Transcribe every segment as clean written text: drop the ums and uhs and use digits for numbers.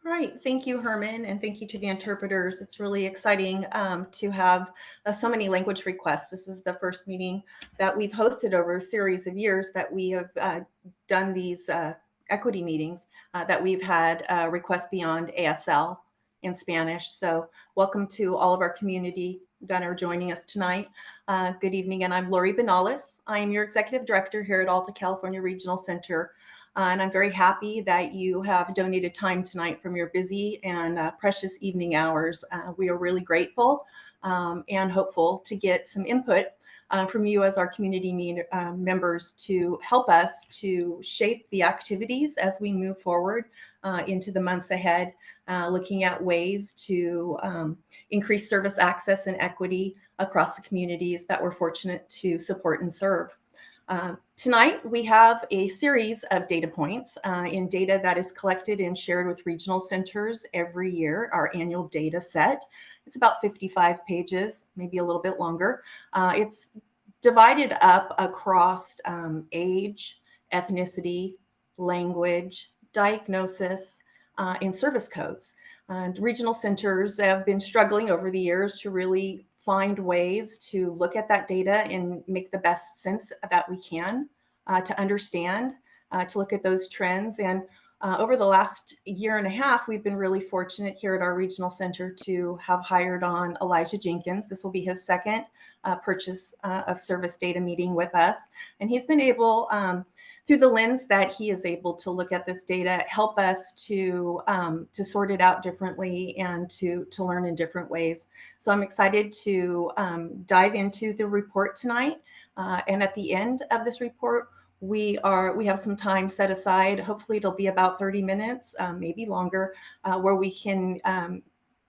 All right. Thank you, Herman, and thank you to the interpreters. It's really exciting to have so many language requests. This is the first meeting that we've hosted over a series of years that we have done these equity meetings that we've had requests beyond ASL in Spanish. So welcome to all of our community that are joining us tonight. Good evening, and I'm Lori Benales. I am your Executive Director here at Alta California Regional Center. And I'm very happy that you have donated time tonight from your busy and precious evening hours. We are really grateful and hopeful to get some input from you as our community members to help us to shape the activities as we move forward into the months ahead, looking at ways to increase service access and equity across the communities that we're fortunate to support and serve. Tonight, we have a series of data points in data that is collected and shared with regional centers every year, our annual data set. It's about 55 pages, maybe a little bit longer. It's divided up across age, ethnicity, language, diagnosis, and service codes. Regional centers have been struggling over the years to really find ways to look at that data and make the best sense that we can to understand, to look at those trends. And over the last year and a half, we've been really fortunate here at our regional center to have hired on Elijah Jenkins. This will be his second purchase of service data meeting with us. And he's been able, through the lens that he is able to look at this data, help us to sort it out differently and to learn in different ways. So I'm excited to dive into the report tonight. And at the end of this report, we have some time set aside. Hopefully it'll be about 30 minutes, maybe longer, where we can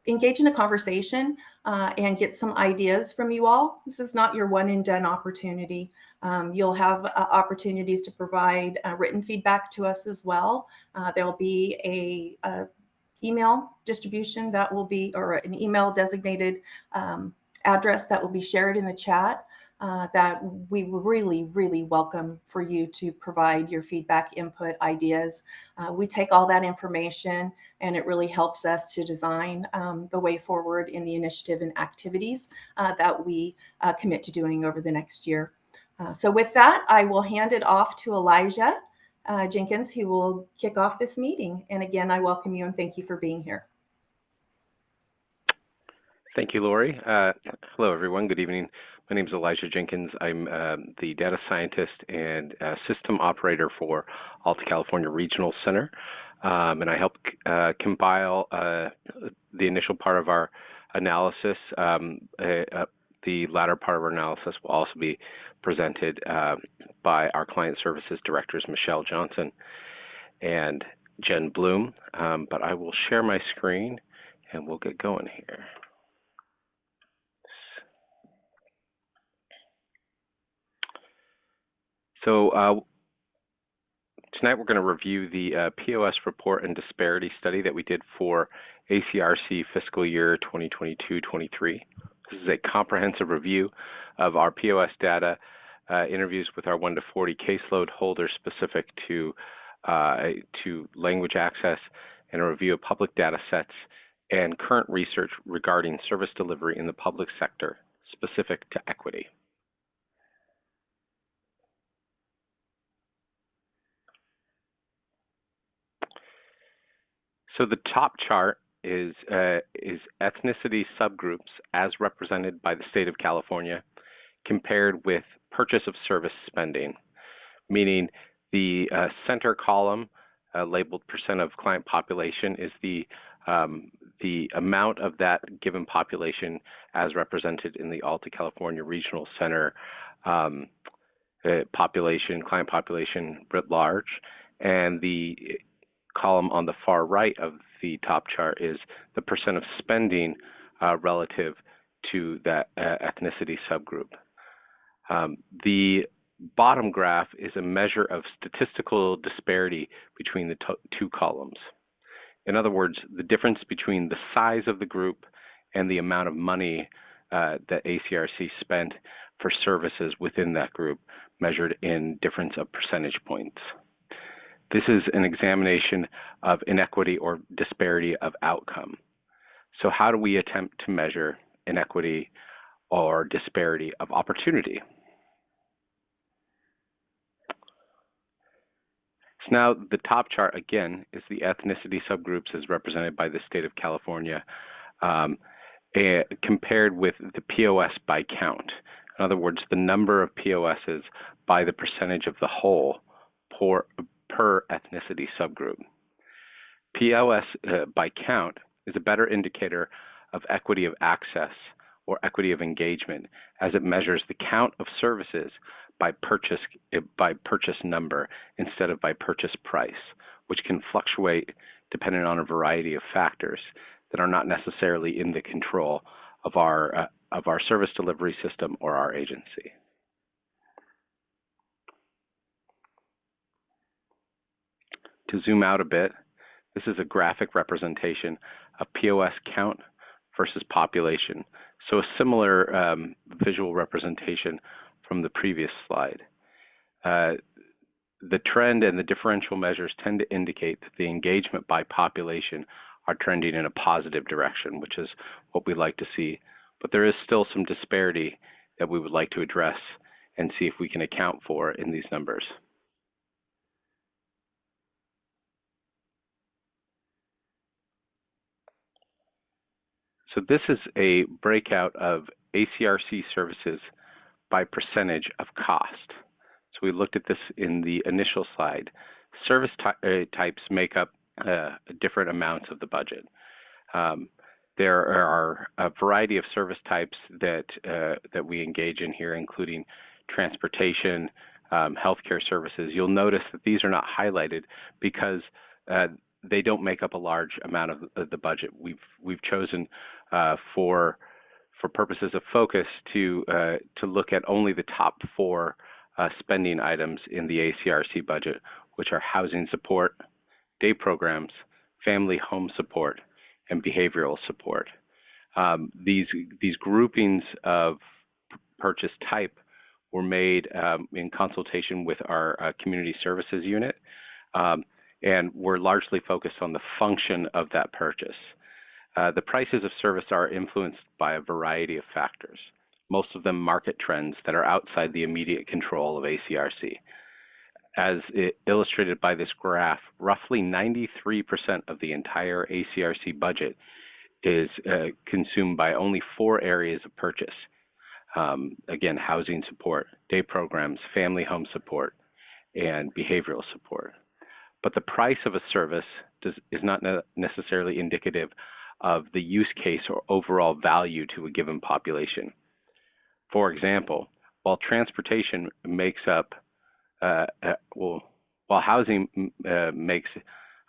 engage in a conversation and get some ideas from you all. This is not your one and done opportunity. You'll have opportunities to provide written feedback to us as well. There'll be a email distribution that will be, or an email designated address that will be shared in the chat that we really welcome for you to provide your feedback, input, ideas. We take all that information and it really helps us to design the way forward in the initiative and activities that we commit to doing over the next year. So with that, I will hand it off to Elijah Jenkins, who will kick off this meeting. And again, I welcome you and thank you for being here. Thank you, Lori. Hello, everyone. Good evening. My name is Elijah Jenkins. I'm the data scientist and system operator for Alta California Regional Center. And I help compile the initial part of our analysis. The latter part of our analysis will also be presented by our client services directors, Michelle Johnson and Jen Bloom. But I will share my screen and we'll get going here. So tonight we're going to review the POS report and disparity study that we did for ACRC fiscal year 2022-23. This is a comprehensive review of our POS data, interviews with our 1 to 40 caseload holders specific to language access, and a review of public data sets and current research regarding service delivery in the public sector specific to equity. So the top chart is ethnicity subgroups as represented by the state of California compared with purchase of service spending, meaning the center column labeled percent of client population is the amount of that given population as represented in the Alta California Regional Center client population writ large, and the column on the far right of the top chart is the percent of spending relative to that ethnicity subgroup. The bottom graph is a measure of statistical disparity between the two columns. In other words, the difference between the size of the group and the amount of money that ACRC spent for services within that group, measured in difference of percentage points. This is an examination of inequity or disparity of outcome. So how do we attempt to measure inequity or disparity of opportunity? So now the top chart again is the ethnicity subgroups as represented by the state of California compared with the POS by count. In other words, the number of POSs by the percentage of the whole per ethnicity subgroup. POS by count is a better indicator of equity of access or equity of engagement as it measures the count of services by purchase number instead of by purchase price, which can fluctuate depending on a variety of factors that are not necessarily in the control of our service delivery system or our agency. To zoom out a bit, this is a graphic representation of POS count versus population. So a similar visual representation from the previous slide. The trend and the differential measures tend to indicate that the engagement by population are trending in a positive direction, which is what we like to see. But there is still some disparity that we would like to address and see if we can account for in these numbers. So this is a breakout of ACRC services by percentage of cost. So we looked at this in the initial slide. Service types make up different amounts of the budget. There are a variety of service types that we engage in here, including transportation, healthcare services. You'll notice that these are not highlighted because they don't make up a large amount of the budget. We've chosen for purposes of focus to look at only the top 4 spending items in the ACRC budget, which are housing support, day programs, family home support, and behavioral support. These groupings of purchase type were made in consultation with our community services unit, and we're largely focused on the function of that purchase. The prices of service are influenced by a variety of factors, most of them market trends that are outside the immediate control of ACRC. As illustrated by this graph, roughly 93% of the entire ACRC budget is consumed by only 4 areas of purchase. Again, housing support, day programs, family home support, and behavioral support. But the price of a service is not necessarily indicative of the use case or overall value to a given population. For example, while transportation makes up, while housing makes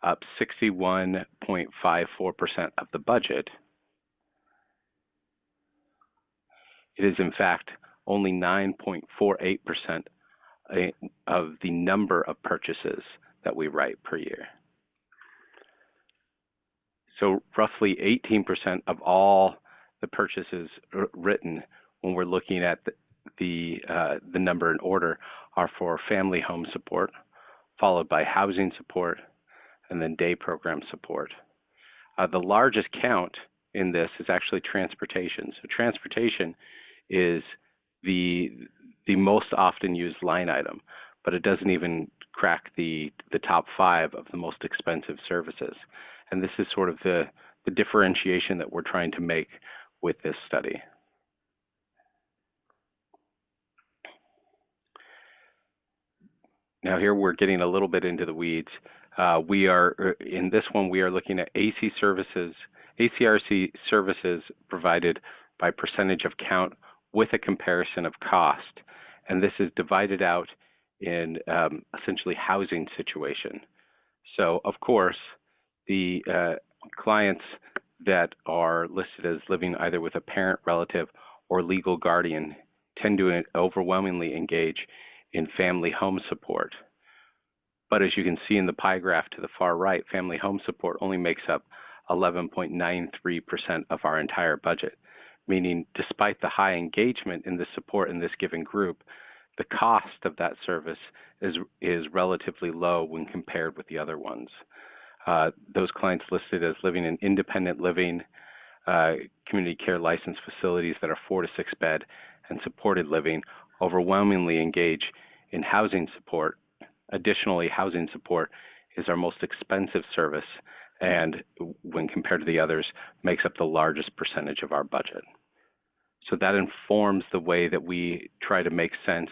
up 61.54% of the budget, it is in fact only 9.48% of the number of purchases that we write per year. So roughly 18% of all the purchases written when we're looking at the number in order are for family home support, followed by housing support, and then day program support. The largest count in this is actually transportation. So transportation is the most often used line item, but it doesn't even crack the top 5 of the most expensive services. And this is sort of the differentiation that we're trying to make with this study. Now here we're getting a little bit into the weeds. In this one, we are looking at ACRC services provided by percentage of count with a comparison of cost. And this is divided out in essentially housing situation. So of course, the clients that are listed as living either with a parent, relative, or legal guardian tend to overwhelmingly engage in family home support. But as you can see in the pie graph to the far right, family home support only makes up 11.93% of our entire budget, meaning despite the high engagement in the support in this given group, the cost of that service is relatively low when compared with the other ones. Those clients listed as living in independent living, community care licensed facilities that are 4 to 6 bed, and supported living overwhelmingly engage in housing support. Additionally, housing support is our most expensive service, and when compared to the others, makes up the largest percentage of our budget. So that informs the way that we try to make sense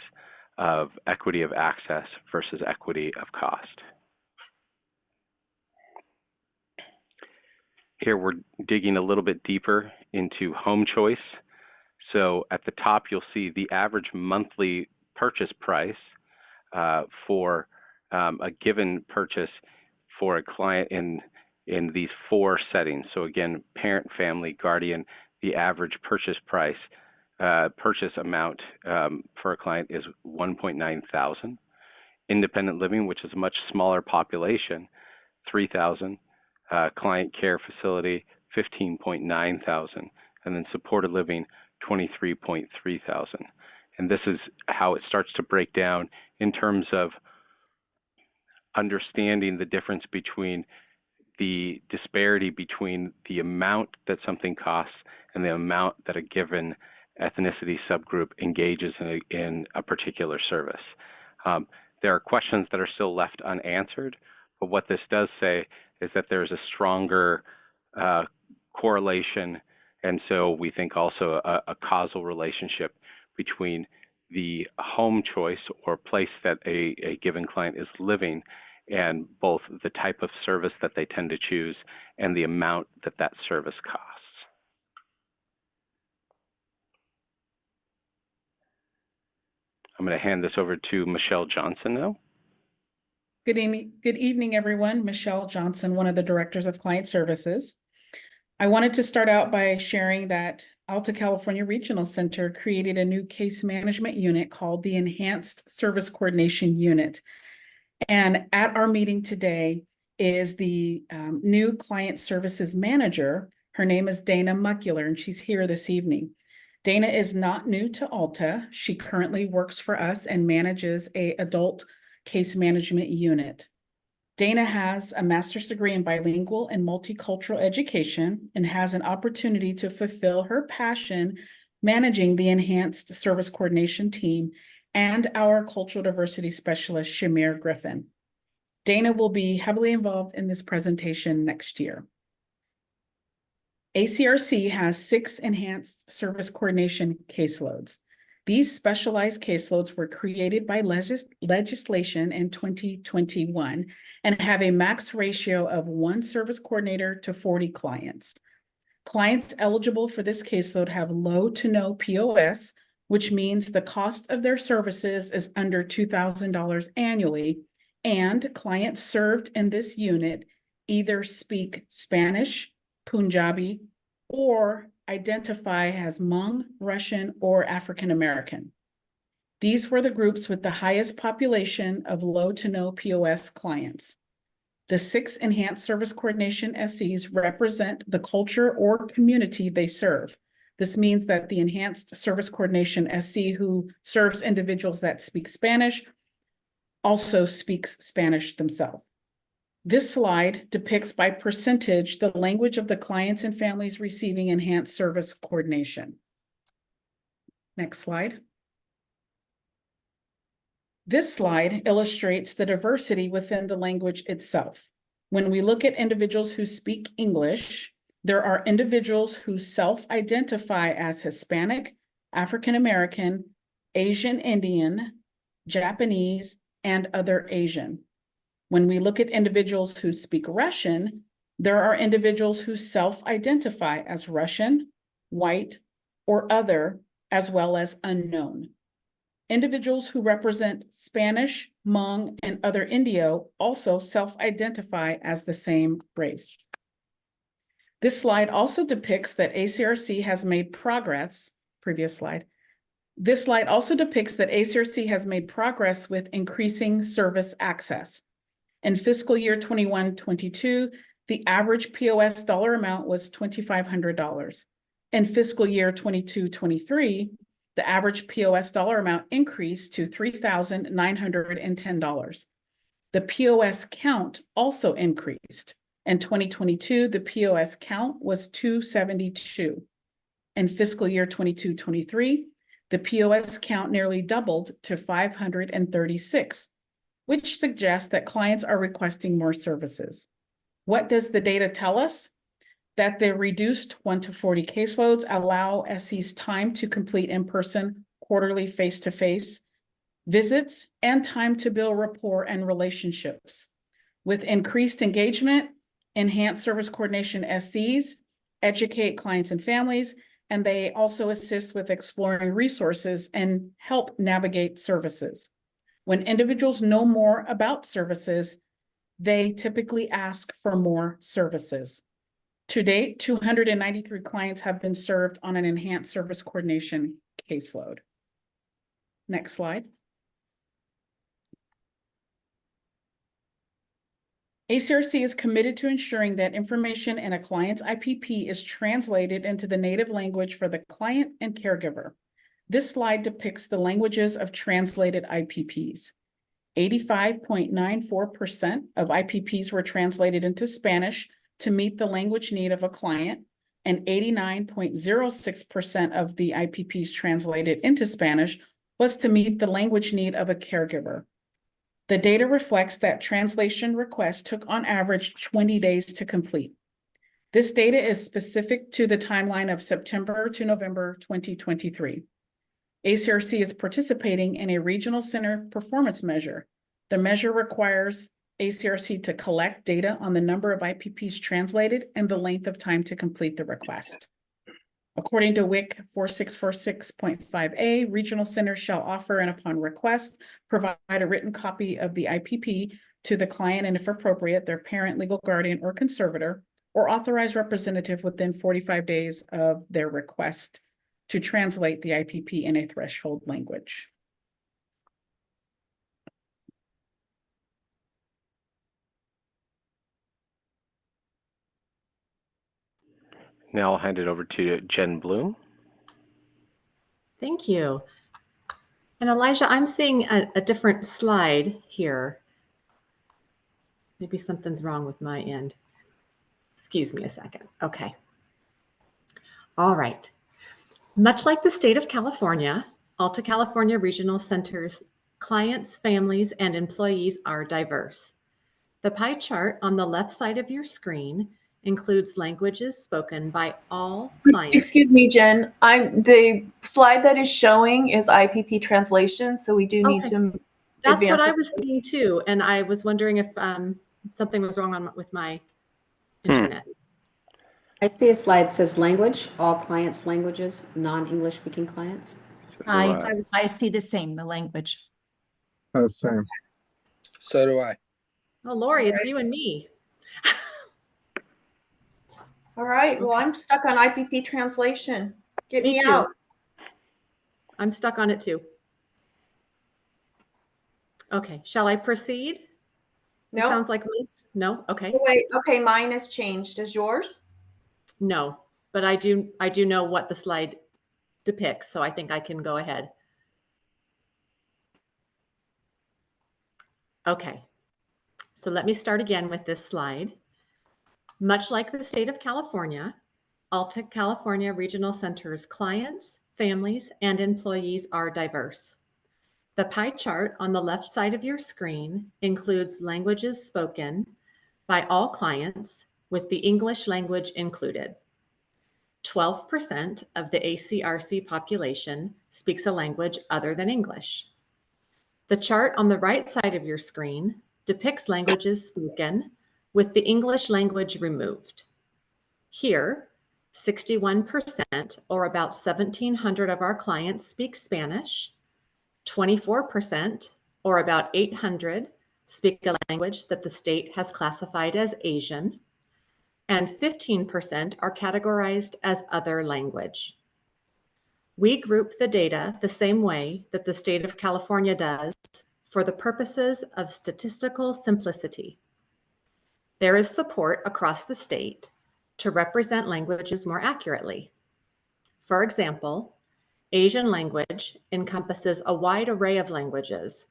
of equity of access versus equity of cost. Here we're digging a little bit deeper into home choice. So at the top, you'll see the average monthly purchase price for a given purchase for a client in these 4 settings. So again, parent, family, guardian, the average purchase price, purchase amount for a client is $1.9 thousand. Independent living, which is a much smaller population, $3,000. Client care facility, $15.9 thousand. And then supported living, $23.3 thousand. And this is how it starts to break down in terms of understanding the difference between the disparity between the amount that something costs and the amount that a given ethnicity subgroup engages in a particular service. There are questions that are still left unanswered, but what this does say is that there's a stronger correlation, and so we think also a causal relationship between the home choice or place that a given client is living and both the type of service that they tend to choose and the amount that that service costs. I'm going to hand this over to Michelle Johnson now. Good evening, everyone. Michelle Johnson, one of the directors of client services. I wanted to start out by sharing that Alta California Regional Center created a new case management unit called the Enhanced Service Coordination Unit. And at our meeting today is the new client services manager. Her name is Dana Muckler, and she's here this evening. Dana is not new to Alta. She currently works for us and manages an adult case management unit. Dana has a master's degree in bilingual and multicultural education and has an opportunity to fulfill her passion managing the Enhanced Service Coordination team and our cultural diversity specialist, Shamir Griffin. Dana will be heavily involved in this presentation next year. ACRC has 6 enhanced service coordination caseloads. These specialized caseloads were created by legislation in 2021 and have a max ratio of 1 service coordinator to 40 clients. Clients eligible for this caseload have low to no POS, which means the cost of their services is under $2,000 annually, and clients served in this unit either speak Spanish, Punjabi, or identify as Hmong, Russian, or African American. These were the groups with the highest population of low to no POS clients. The 6 enhanced service coordination SCs represent the culture or community they serve. This means that the enhanced service coordination SC who serves individuals that speak Spanish also speaks Spanish themselves. This slide depicts by percentage the language of the clients and families receiving enhanced service coordination. Next slide. This slide illustrates the diversity within the language itself. When we look at individuals who speak English, there are individuals who self-identify as Hispanic, African American, Asian Indian, Japanese, and other Asian. When we look at individuals who speak Russian, there are individuals who self-identify as Russian, white, or other, as well as unknown. Individuals who represent Spanish, Hmong, and other Indio also self-identify as the same race. This slide also depicts that ACRC has made progress, previous slide. This slide also depicts that ACRC has made progress with increasing service access. In fiscal year 21-22, the average POS dollar amount was $2,500. In fiscal year 22-23, The average POS dollar amount increased to $3,910. The POS count also increased. In 2022, the POS count was 272. In fiscal year 22-23, the POS count nearly doubled to 536, which suggests that clients are requesting more services. What does the data tell us? That the reduced 1 to 40 caseloads allow SEs time to complete in-person, quarterly, face-to-face visits and time to build rapport and relationships. With increased engagement, enhanced service coordination SEs educate clients and families, and they also assist with exploring resources and help navigate services. When individuals know more about services, they typically ask for more services. To date, 293 clients have been served on an enhanced service coordination caseload. Next slide. ACRC is committed to ensuring that information in a client's IPP is translated into the native language for the client and caregiver. This slide depicts the languages of translated IPPs. 85.94% of IPPs were translated into Spanish to meet the language need of a client, and 89.06% of the IPPs translated into Spanish was to meet the language need of a caregiver. The data reflects that translation requests took on average 20 days to complete. This data is specific to the timeline of September to November 2023. ACRC is participating in a regional center performance measure. The measure requires ACRC to collect data on the number of IPPs translated and the length of time to complete the request. According to WIC 4646.5a, regional centers shall offer and upon request, provide a written copy of the IPP to the client and if appropriate, their parent, legal guardian, or conservator, or authorized representative within 45 days of their request to translate the IPP in a threshold language. Now I'll hand it over to Jen Bloom. Thank you. And Elijah, I'm seeing a different slide here. Maybe something's wrong with my end. Excuse me a second. Okay. All right. Much like the state of California, Alta California Regional Center's clients, families, and employees are diverse. The pie chart on the left side of your screen includes languages spoken by all clients. Excuse me, Jen. The slide that is showing is IPP translation, so we do need to That's advance what I it. was seeing too, and I was wondering if something was wrong with my internet. I see a slide that says language, all clients' languages, non-English speaking clients. I see the same, the language. Same. So do I. Oh, Lori, it's you and me. All right. Well, I'm stuck on IPP translation. Get me too. out. I'm stuck on it too. Okay, shall I proceed? No. It sounds like no. Okay. Oh, wait. Okay, mine has changed. Is yours? No, but I do know what the slide depicts, so I think I can go ahead. Okay. So let me start again with this slide. Much like the state of California, Alta California Regional Center's clients, families, and employees are diverse. The pie chart on the left side of your screen includes languages spoken by all clients, with the English language included. 12% of the ACRC population speaks a language other than English. The chart on the right side of your screen depicts languages spoken with the English language removed. Here, 61%, or about 1,700 of our clients, speak Spanish. 24%, or about 800, speak a language that the state has classified as Asian. And 15% are categorized as other language. We group the data the same way that the state of California does for the purposes of statistical simplicity. There is support across the state to represent languages more accurately. For example, Asian language encompasses a wide array of languages,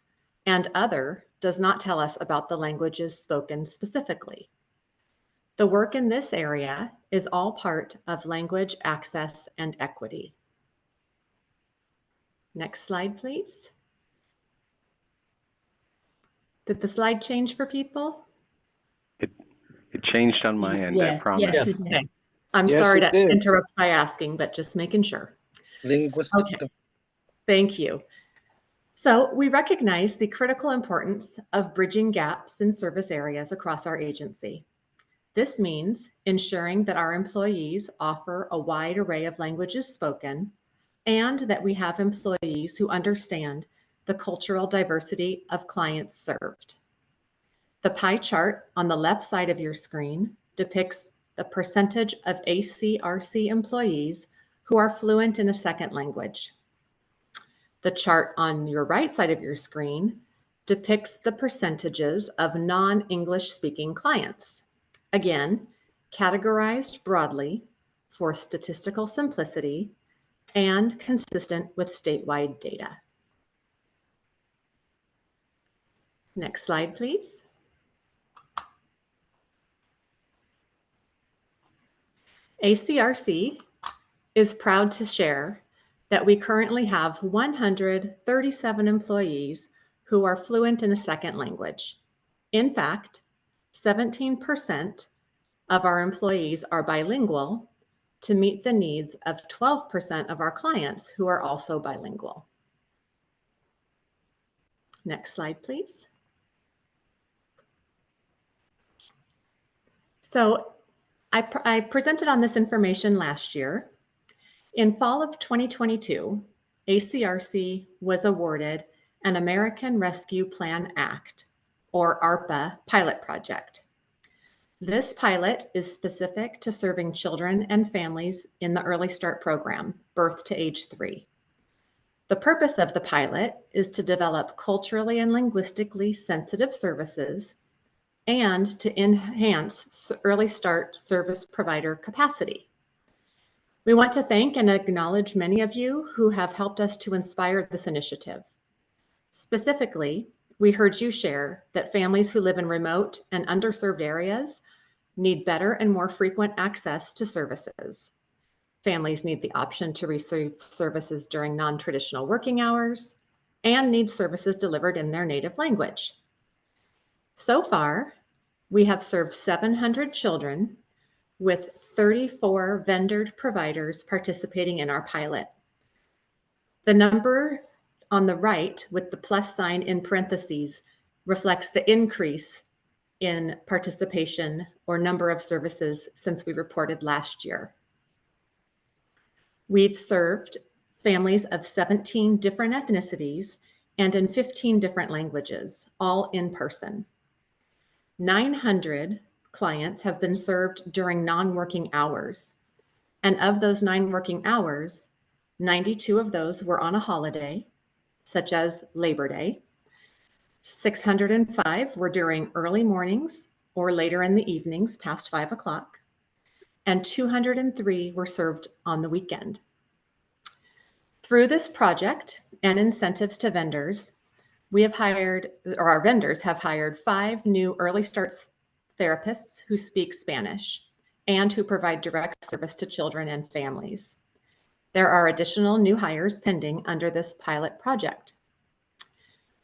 and other does not tell us about the languages spoken specifically. The work in this area is all part of language access and equity. Next slide, please. Did the slide change for people? It changed on my end, I Yes. promise. Yes, Yes. it did. I'm Yes, sorry it to did. interrupt by asking, but just making sure. Linguistic. Okay. Thank you. So we recognize the critical importance of bridging gaps in service areas across our agency. This means ensuring that our employees offer a wide array of languages spoken and that we have employees who understand the cultural diversity of clients served. The pie chart on the left side of your screen depicts the percentage of ACRC employees who are fluent in a second language. The chart on your right side of your screen depicts the percentages of non-English speaking clients. Again, categorized broadly for statistical simplicity and consistent with statewide data. Next slide, please. ACRC is proud to share that we currently have 137 employees who are fluent in a second language. In fact, 17% of our employees are bilingual to meet the needs of 12% of our clients who are also bilingual. Next slide, please. So I presented on this information last year. In fall of 2022, ACRC was awarded an American Rescue Plan Act, or ARPA, pilot project. This pilot is specific to serving children and families in the Early Start program, birth to age 3. The purpose of the pilot is to develop culturally and linguistically sensitive services and to enhance Early Start service provider capacity. We want to thank and acknowledge many of you who have helped us to inspire this initiative. Specifically, we heard you share that families who live in remote and underserved areas need better and more frequent access to services. Families need the option to receive services during non-traditional working hours and need services delivered in their native language. So far, we have served 700 children with 34 vendored providers participating in our pilot. The number on the right with the plus sign in parentheses reflects the increase in participation or number of services since we reported last year. We've served families of 17 different ethnicities and in 15 different languages, all in person. 900 clients have been served during non-working hours. And of those 9 working hours, 92 of those were on a holiday, such as Labor Day. 605 were during early mornings or later in the evenings past 5 o'clock. And 203 were served on the weekend. Through this project and incentives to vendors, we have hired, or our vendors have hired 5 new Early Start therapists who speak Spanish and who provide direct service to children and families. There are additional new hires pending under this pilot project.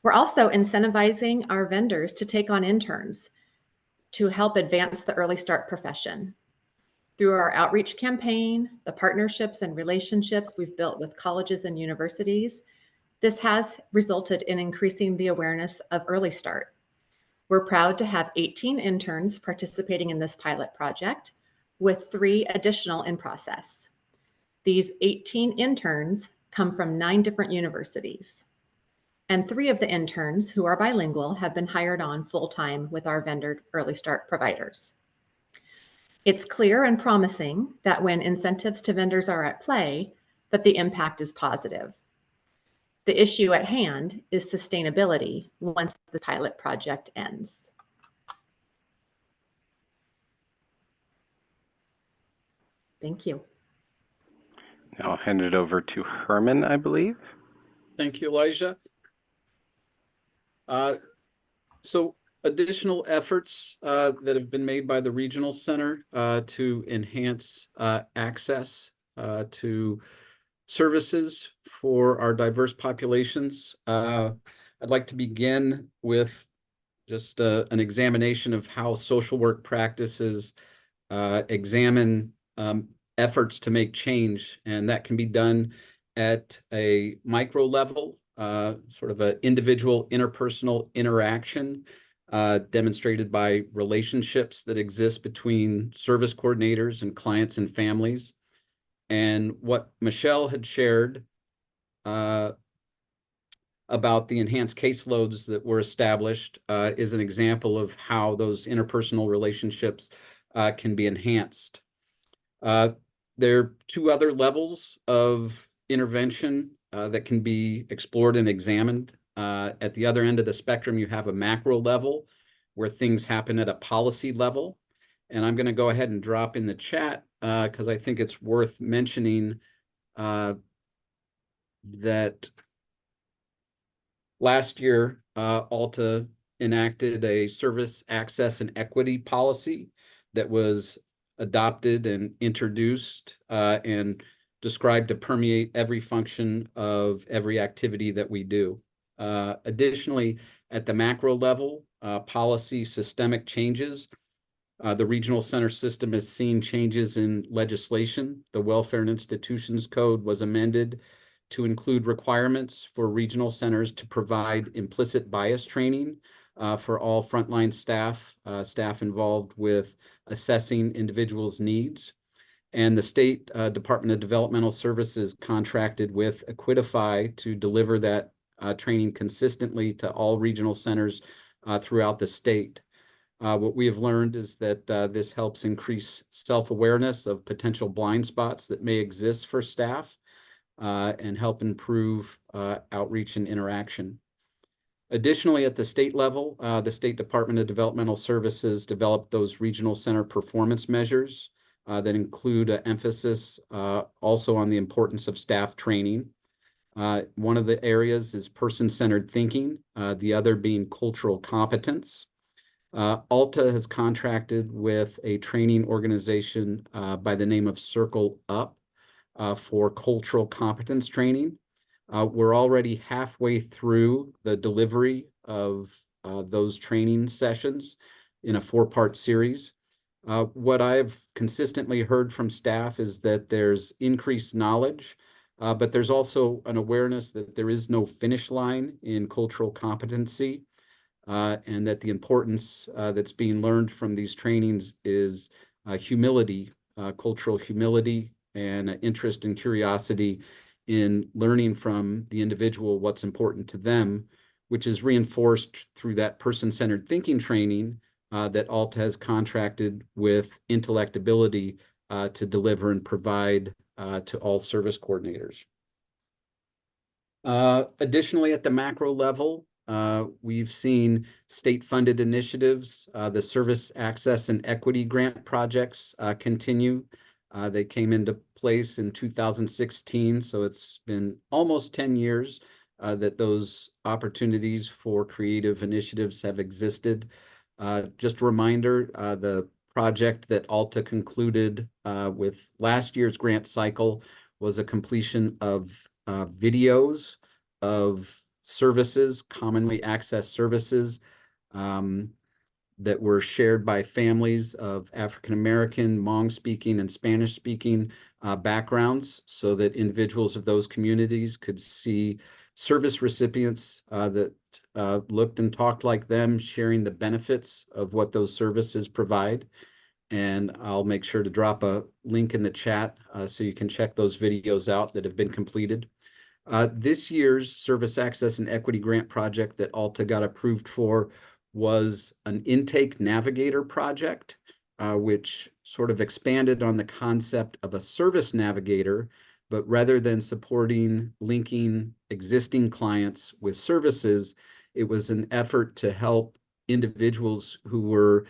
We're also incentivizing our vendors to take on interns to help advance the Early Start profession. Through our outreach campaign, the partnerships and relationships we've built with colleges and universities, this has resulted in increasing the awareness of Early Start. We're proud to have 18 interns participating in this pilot project, with 3 additional in process. These 18 interns come from 9 different universities. And 3 of the interns who are bilingual have been hired on full-time with our vendored Early Start providers. It's clear and promising that when incentives to vendors are at play, that the impact is positive. The issue at hand is sustainability once the pilot project ends. Thank you. I'll hand it over to Herman, I believe. Thank you, Elijah. So additional efforts that have been made by the Regional Center to enhance access to services for our diverse populations. I'd like to begin with just an examination of how social work practices examine efforts to make change, and that can be done at a micro level, sort of an individual interpersonal interaction demonstrated by relationships that exist between service coordinators and clients and families. And what Michelle had shared about the enhanced caseloads that were established is an example of how those interpersonal relationships can be enhanced. There are two other levels of intervention that can be explored and examined. At the other end of the spectrum, you have a macro level where things happen at a policy level. And I'm going to go ahead and drop in the chat because I think it's worth mentioning that last year, ALTA enacted a service access and equity policy that was adopted and introduced and described to permeate every function of every activity that we do. Additionally, at the macro level, policy systemic changes. The Regional Center system has seen changes in legislation. The Welfare and Institutions Code was amended to include requirements for regional centers to provide implicit bias training for all frontline staff, staff involved with assessing individuals' needs. And the State Department of Developmental Services contracted with Equitify to deliver that training consistently to all regional centers throughout the state. What we have learned is that this helps increase self-awareness of potential blind spots that may exist for staff and help improve outreach and interaction. Additionally, at the state level, the State Department of Developmental Services developed those regional center performance measures that include an emphasis also on the importance of staff training. One of the areas is person-centered thinking, the other being cultural competence. ALTA has contracted with a training organization by the name of Circle Up for cultural competence training. We're already halfway through the delivery of those training sessions in a 4-part series. What I've consistently heard from staff is that there's increased knowledge, but there's also an awareness that there is no finish line in cultural competency, and that the importance that's being learned from these trainings is humility, cultural humility, and interest and curiosity in learning from the individual what's important to them, which is reinforced through that person-centered thinking training that ALTA has contracted with Intellectability to deliver and provide to all service coordinators. Additionally, at the macro level, we've seen state-funded initiatives. The Service Access and Equity Grant projects continue. They came into place in 2016, so it's been almost 10 years that those opportunities for creative initiatives have existed. Just a reminder, the project that ALTA concluded with last year's grant cycle was a completion of videos of services, commonly accessed services, that were shared by families of African-American, Hmong-speaking, and Spanish-speaking backgrounds so that individuals of those communities could see service recipients that looked and talked like them, sharing the benefits of what those services provide. And I'll make sure to drop a link in the chat so you can check those videos out that have been completed. This year's Service Access and Equity Grant project that ALTA got approved for was an intake navigator project, which sort of expanded on the concept of a service navigator, but rather than supporting linking existing clients with services, it was an effort to help individuals who were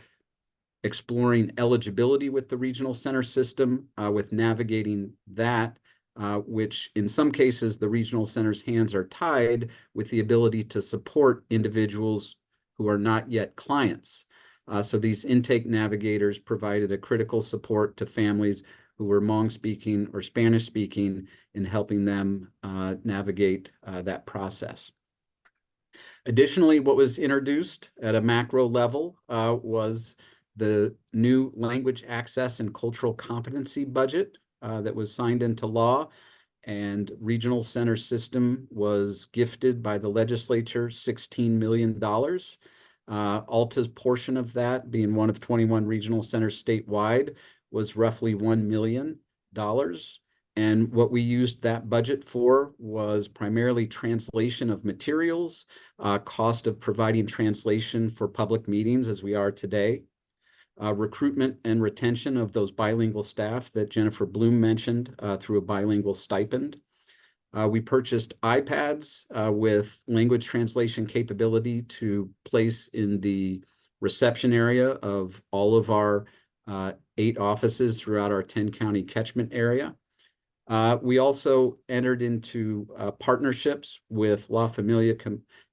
exploring eligibility with the regional center system, with navigating that, which in some cases, the regional center's hands are tied with the ability to support individuals who are not yet clients. So these intake navigators provided a critical support to families who were Hmong speaking or Spanish speaking in helping them navigate that process. Additionally, what was introduced at a macro level was the new language access and cultural competency budget that was signed into law, and regional center system was gifted by the legislature $16 million. Alta's portion of that, being one of 21 regional centers statewide, was roughly $1 million. And what we used that budget for was primarily translation of materials, cost of providing translation for public meetings as we are today, recruitment and retention of those bilingual staff that Jennifer Bloom mentioned through a bilingual stipend. We purchased iPads with language translation capability to place in the reception area of all of our 8 offices throughout our 10-county catchment area. We also entered into partnerships with La Familia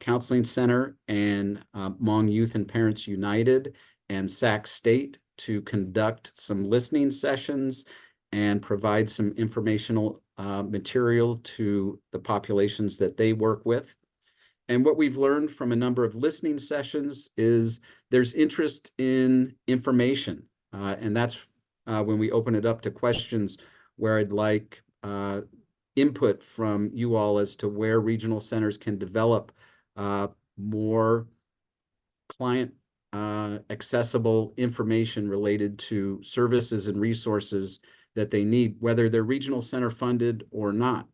Counseling Center and Hmong Youth and Parents United and Sac State to conduct some listening sessions and provide some informational material to the populations that they work with. And what we've learned from a number of listening sessions is there's interest in information. And that's when we open it up to questions where I'd like input from you all as to where regional centers can develop more client accessible information related to services and resources that they need, whether they're regional center funded or not.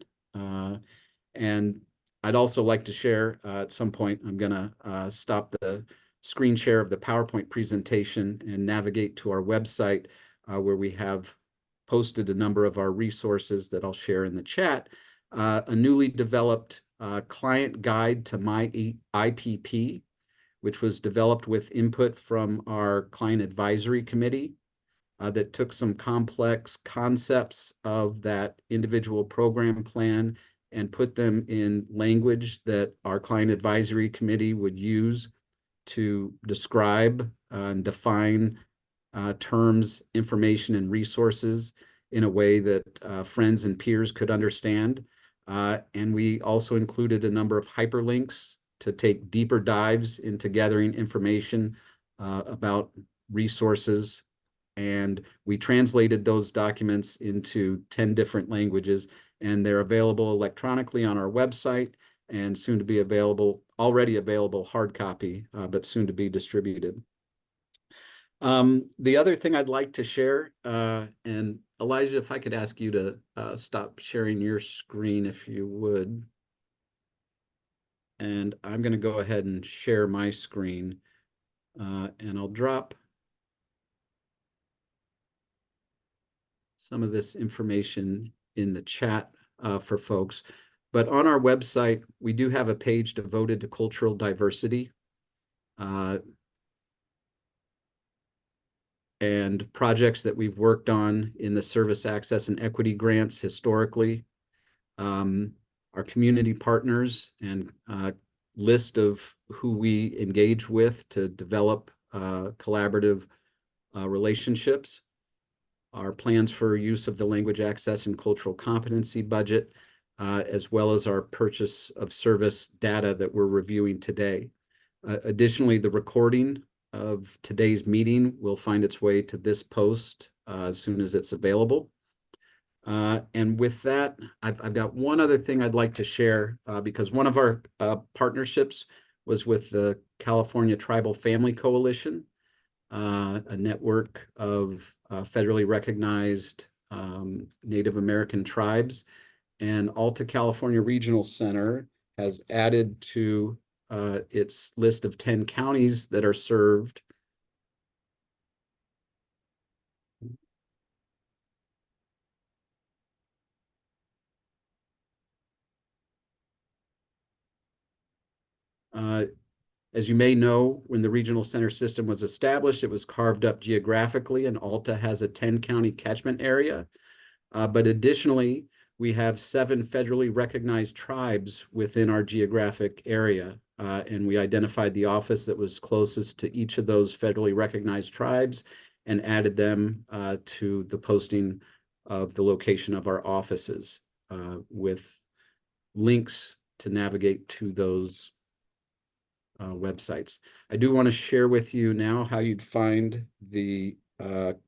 And I'd also like to share at some point, I'm gonna stop the screen share of the PowerPoint presentation and navigate to our website where we have posted a number of our resources that I'll share in the chat. A newly developed client guide to My IPP, which was developed with input from our client advisory committee that took some complex concepts of that individual program plan and put them in language that our client advisory committee would use to describe and define terms, information, and resources in a way that friends and peers could understand. And we also included a number of hyperlinks to take deeper dives into gathering information about resources. And we translated those documents into 10 different languages, and they're available electronically on our website and soon to be available, already available hard copy, but soon to be distributed. The other thing I'd like to share, and Elijah, if I could ask you to stop sharing your screen, if you would. And I'm going to go ahead and share my screen, and I'll drop some of this information in the chat for folks. But on our website, we do have a page devoted to cultural diversity and projects that we've worked on in the service access and equity grants historically. Our community partners and list of who we engage with to develop collaborative relationships. Our plans for use of the language access and cultural competency budget, as well as our purchase of service data that we're reviewing today. Additionally, the recording of today's meeting will find its way to this post as soon as it's available. And with that, I've got one other thing I'd like to share because one of our partnerships was with the California Tribal Family Coalition, a network of federally recognized Native American tribes. And Alta California Regional Center has added to its list of 10 counties that are served as you may know, when the regional center system was established, it was carved up geographically, and Alta has a 10-county catchment area. But additionally, we have 7 federally recognized tribes within our geographic area. And we identified the office that was closest to each of those federally recognized tribes and added them to the posting of the location of our offices with links to navigate to those websites. I do want to share with you now how you'd find the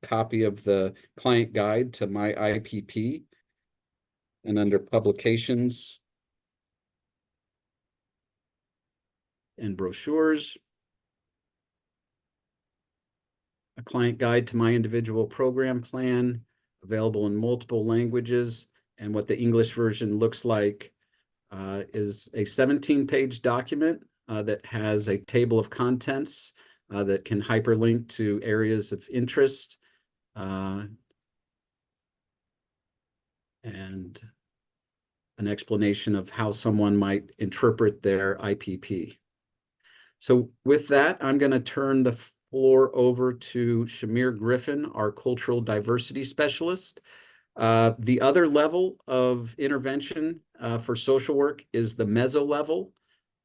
copy of the client guide to my IPP. And under publications and brochures, a client guide to my individual program plan, available in multiple languages. And what the English version looks like is a 17-page document that has a table of contents that can hyperlink to areas of interest and an explanation of how someone might interpret their IPP. So with that, I'm going to turn the floor over to Shamir Griffin, our cultural diversity specialist. The other level of intervention for social work is the meso level,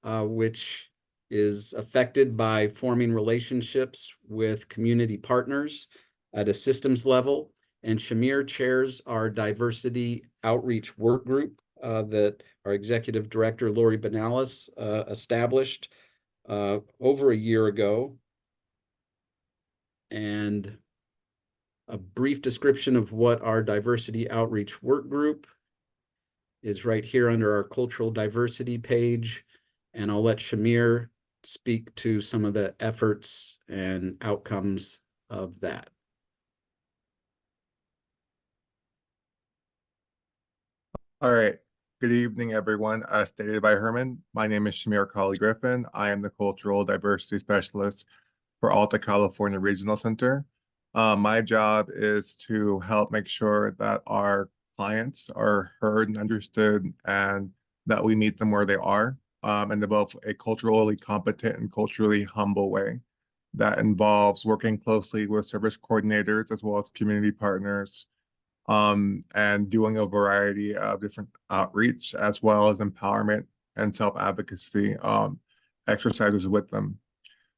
which is affected by forming relationships with community partners at a systems level. And Shamir chairs our diversity outreach work group that our executive director, Lori Benalis, established over a year ago. And a brief description of what our diversity outreach work group is right here under our cultural diversity page. And I'll let Shamir speak to some of the efforts and outcomes of that. All right. Good evening, everyone. As stated by Herman, my name is Shamir Colley Griffin. I am the Cultural Diversity Specialist for Alta California Regional Center. My job is to help make sure that our clients are heard and understood and that we meet them where they are in both a culturally competent and culturally humble way. That involves working closely with service coordinators as well as community partners, and doing a variety of different outreach as well as empowerment and self-advocacy exercises with them.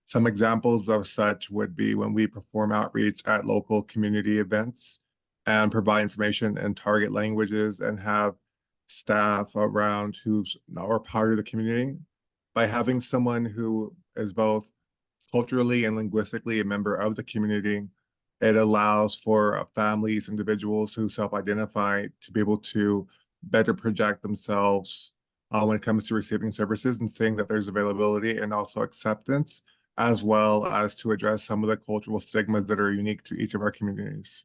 Some examples of such would be when we perform outreach at local community events and provide information in target languages and have staff around who are part of the community. By having someone who is both culturally and linguistically a member of the community, it allows for families, individuals who self-identify to be able to better project themselves when it comes to receiving services and seeing that there's availability and also acceptance, as well as to address some of the cultural stigmas that are unique to each of our communities.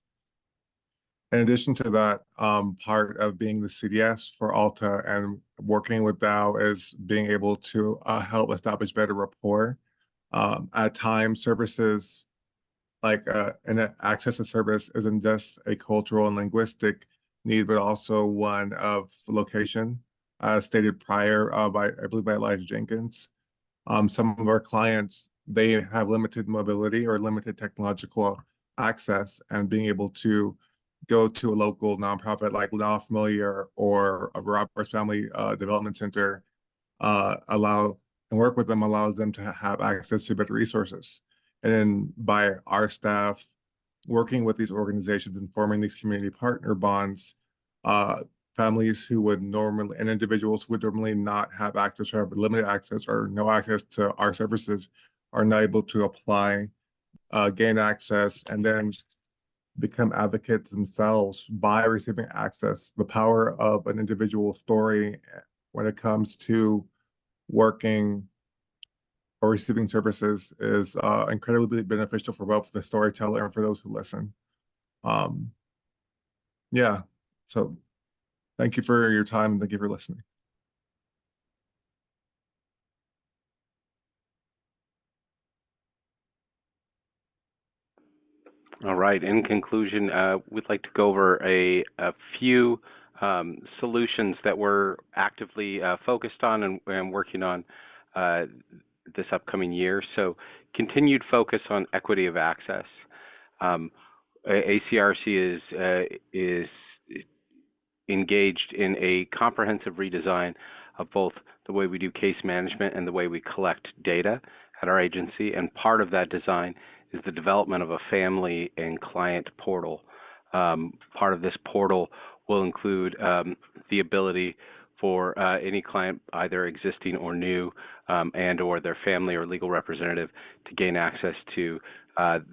In addition to that, part of being the CDS for Alta and working with DAO is being able to help establish better rapport. At times, services like and access to service isn't just a cultural and linguistic need, but also one of location, as stated prior by, I believe, by Elijah Jenkins. Some of our clients, they have limited mobility or limited technological access, and being able to go to a local nonprofit like Now Familiar or a Roberts Family Development Center and work with them allows them to have access to better resources. And then by our staff working with these organizations and forming these community partner bonds, families who would normally, and individuals who would normally not have access or have limited access or no access to our services are now able to apply, gain access, and then become advocates themselves by receiving access. The power of an individual story when it comes to working or receiving services is incredibly beneficial for both the storyteller and for those who listen. Yeah, so thank you for your time and thank you for listening. All right. In conclusion, we'd like to go over a few solutions that we're actively focused on and working on this upcoming year. So, continued focus on equity of access. ACRC is engaged in a comprehensive redesign of both the way we do case management and the way we collect data at our agency. And part of that design is the development of a family and client portal. Part of this portal will include the ability for any client, either existing or new, and or their family or legal representative, to gain access to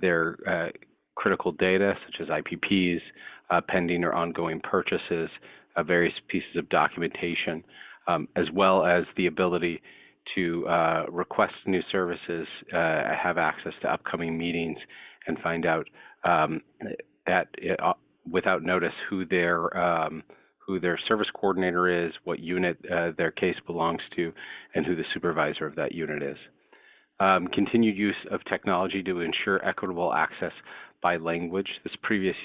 their critical data, such as IPPs, pending or ongoing purchases, various pieces of documentation, as well as the ability to request new services, have access to upcoming meetings, and find out without notice who their service coordinator is, what unit their case belongs to, and who the supervisor of that unit is. Continued use of technology to ensure equitable access by language. This previous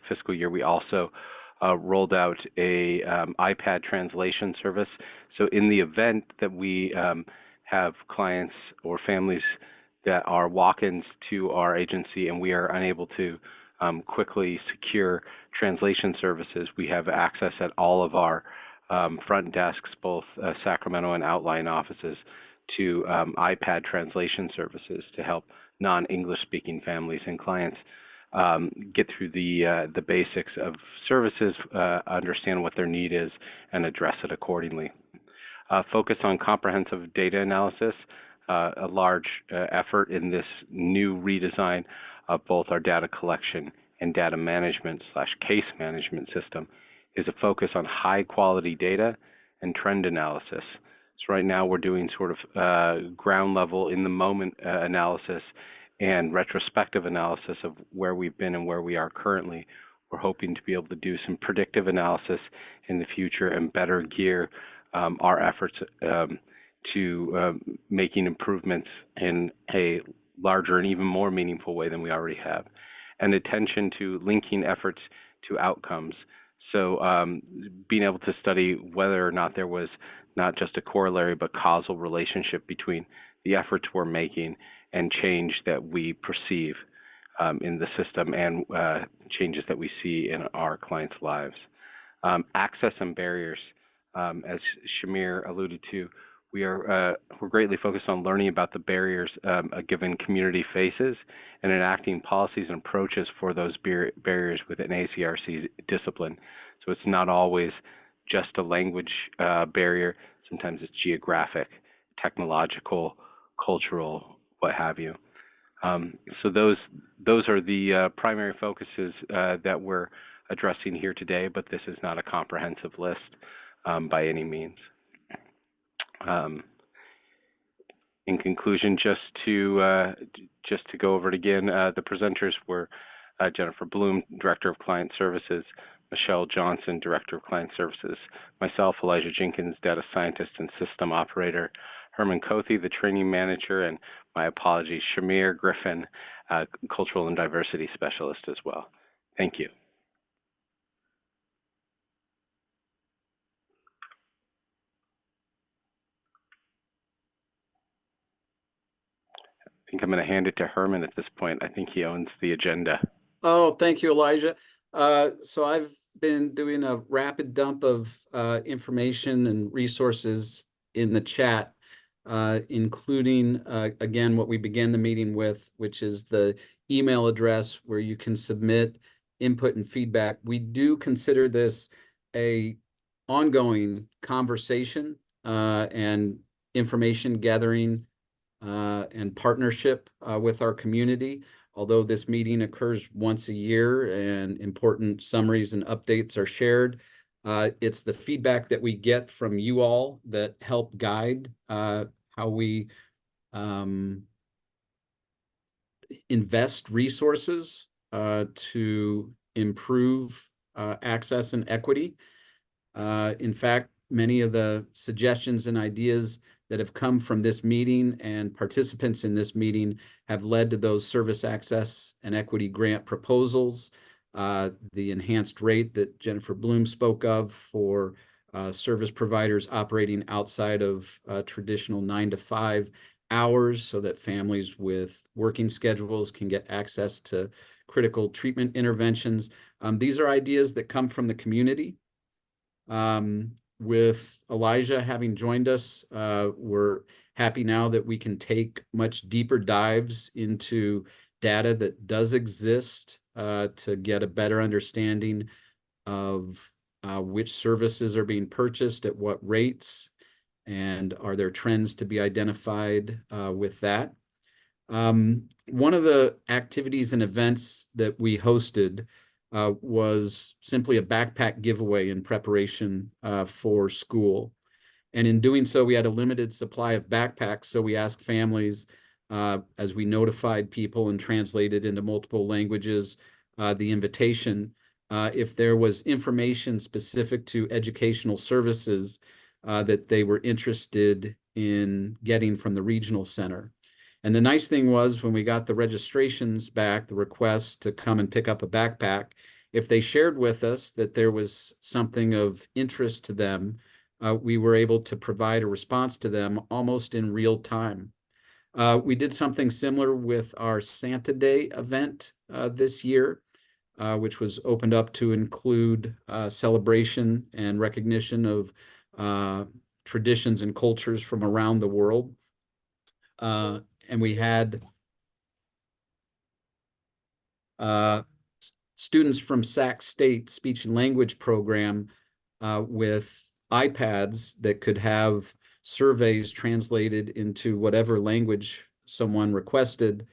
fiscal year, we also rolled out a iPad translation service. So in the event that we have clients or families that are walk-ins to our agency and we are unable to quickly secure translation services, we have access at all of our front desks, both Sacramento and outlying offices, to iPad translation services to help non-English speaking families and clients get through the basics of services, understand what their need is, and address it accordingly. Focus on comprehensive data analysis. A large effort in this new redesign of both our data collection and data management / case management system is a focus on high quality data and trend analysis. So right now we're doing sort of ground level, in the moment analysis and retrospective analysis of where we've been and where we are currently. We're hoping to be able to do some predictive analysis in the future and better gear our efforts to making improvements in a larger and even more meaningful way than we already have. And attention to linking efforts to outcomes. So being able to study whether or not there was not just a corollary but causal relationship between the efforts we're making and change that we perceive in the system and changes that we see in our clients' lives. Access and barriers, as Shamir alluded to, we're greatly focused on learning about the barriers a given community faces and enacting policies and approaches for those barriers within ACRC's discipline. So it's not always just a language barrier. Sometimes it's geographic, technological, cultural, what have you. So those are the primary focuses that we're addressing here today, but this is not a comprehensive list by any means. In conclusion, just to go over it again, the presenters were Jennifer Bloom, Director of Client Services, Michelle Johnson, Director of Client Services, myself, Elijah Jenkins, Data Scientist and System Operator, Herman Kothi, the Training Manager, and my apologies, Shamir Griffin, Cultural and Diversity Specialist as well. Thank you. I think I'm going to hand it to Herman at this point. I think he owns the agenda. Oh, thank you, Elijah. So I've been doing a rapid dump of information and resources in the chat, including, again, what we began the meeting with, which is the email address where you can submit input and feedback. We do consider this a ongoing conversation and information gathering and partnership with our community. Although this meeting occurs once a year and important summaries and updates are shared, it's the feedback that we get from you all that help guide how we invest resources to improve access and equity. In fact, many of the suggestions and ideas that have come from this meeting and participants in this meeting have led to those service access and equity grant proposals, the enhanced rate that Jennifer Bloom spoke of for service providers operating outside of traditional 9 to 5 hours so that families with working schedules can get access to critical treatment interventions. These are ideas that come from the community. With Elijah having joined us, we're happy now that we can take much deeper dives into data that does exist to get a better understanding of which services are being purchased at what rates, and are there trends to be identified with that. One of the activities and events that we hosted was simply a backpack giveaway in preparation for school. And in doing so, we had a limited supply of backpacks. So we asked families, as we notified people and translated into multiple languages, the invitation, if there was information specific to educational services that they were interested in getting from the regional center. And the nice thing was, when we got the registrations back, the requests to come and pick up a backpack, if they shared with us that there was something of interest to them, we were able to provide a response to them almost in real time. We did something similar with our Santa Day event this year, which was opened up to include celebration and recognition of traditions and cultures from around the world. And we had students from Sac State Speech and Language Program with iPads that could have surveys translated into whatever language someone requested,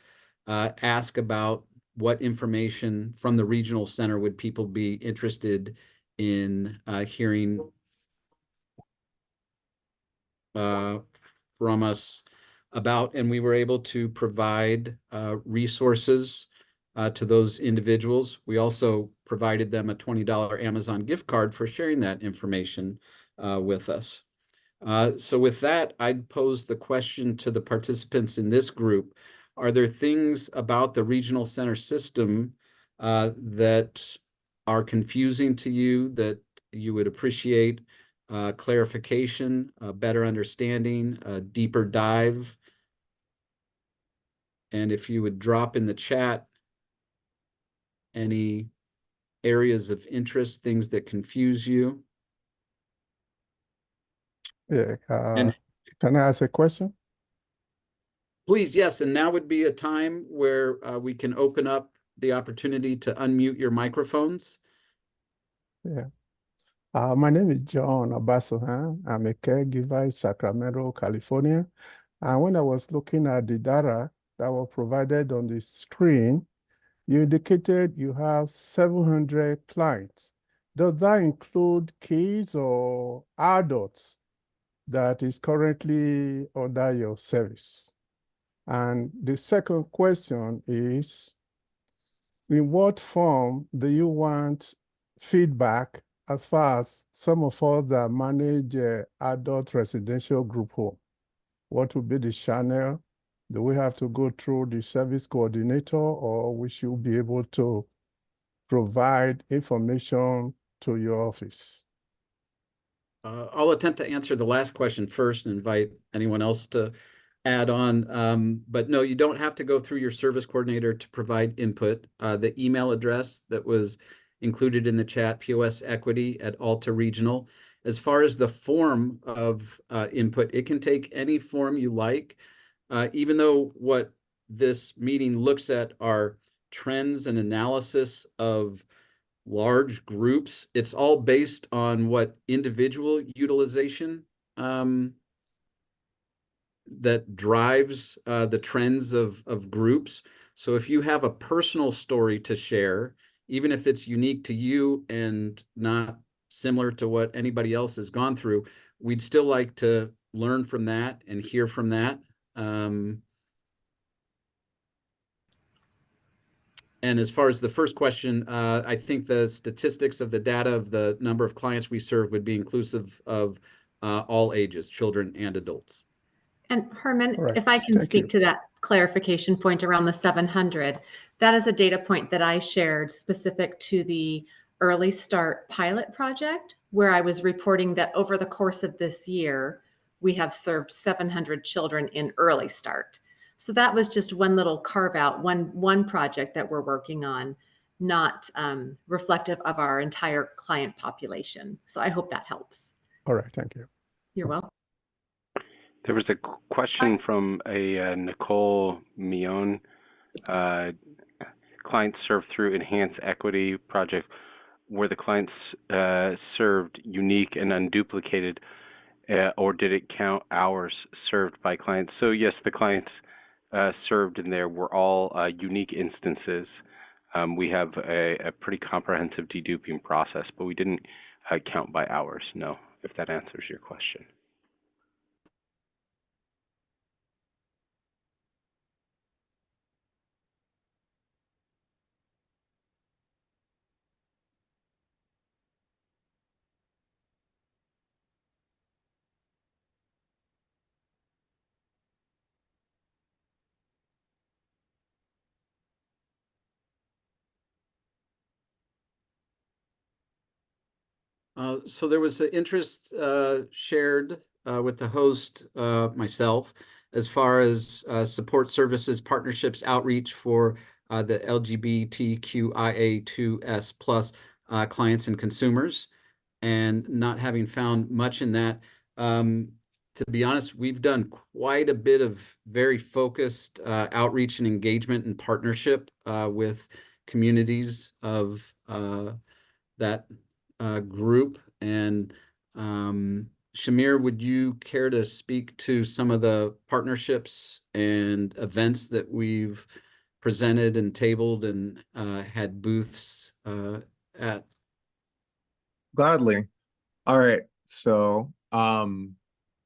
ask about what information from the regional center would people be interested in hearing from us about, and we were able to provide resources to those individuals. We also provided them a $20 Amazon gift card for sharing that information with us. So with that, I'd pose the question to the participants in this group. Are there things about the regional center system that are confusing to you that you would appreciate clarification, a better understanding, a deeper dive? And if you would drop in the chat any areas of interest, things that confuse you. Yeah. And Can I ask a question? please, yes. And now would be a time where we can open up the opportunity to unmute your microphones. Yeah. My name is John Abasohan. I'm a caregiver in Sacramento, California. And when I was looking at the data that were provided on the screen, you indicated you have 700 clients. Does that include kids or adults that is currently under your service? And the second question is, in what form do you want feedback as far as some of us that manage adult residential group home? What would be the channel? Do we have to go through the service coordinator, or we should be able to provide information to your office? I'll attempt to answer the last question first and invite anyone else to add on. But no, you don't have to go through your service coordinator to provide input. The email address that was included in the chat, posequity@Alta Regional. As far as the form of input, it can take any form you like. Even though what this meeting looks at are trends and analysis of large groups, it's all based on what individual utilization that drives the trends of groups. So if you have a personal story to share, even if it's unique to you and not similar to what anybody else has gone through, we'd still like to learn from that and hear from that. And as far as the first question, I think the statistics of the data of the number of clients we serve would be inclusive of all ages, children and adults. And Herman, All right. if I can Thank speak you. to that clarification point around the 700, that is a data point that I shared specific to the Early Start pilot project, where I was reporting that over the course of this year, we have served 700 children in Early Start. So that was just one little carve out, one project that we're working on. not reflective of our entire client population. So I hope that helps. All right, thank you. You're welcome. There was a question from a Nicole Mion. Clients served through Enhance Equity Project. Were the clients served unique and unduplicated, or did it count hours served by clients? So yes, the clients served in there were all unique instances. We have a pretty comprehensive deduping process, but we didn't count by hours, no, if that answers your question. So there was an interest shared with the host, myself, as far as support services, partnerships, outreach for the LGBTQIA2S plus clients and consumers, and not having found much in that. To be honest, we've done quite a bit of very focused outreach and engagement and partnership with communities of that group. And Shamir, would you care to speak to some of the partnerships and events that we've presented and tabled and had booths at? Gladly. All right. So, okay.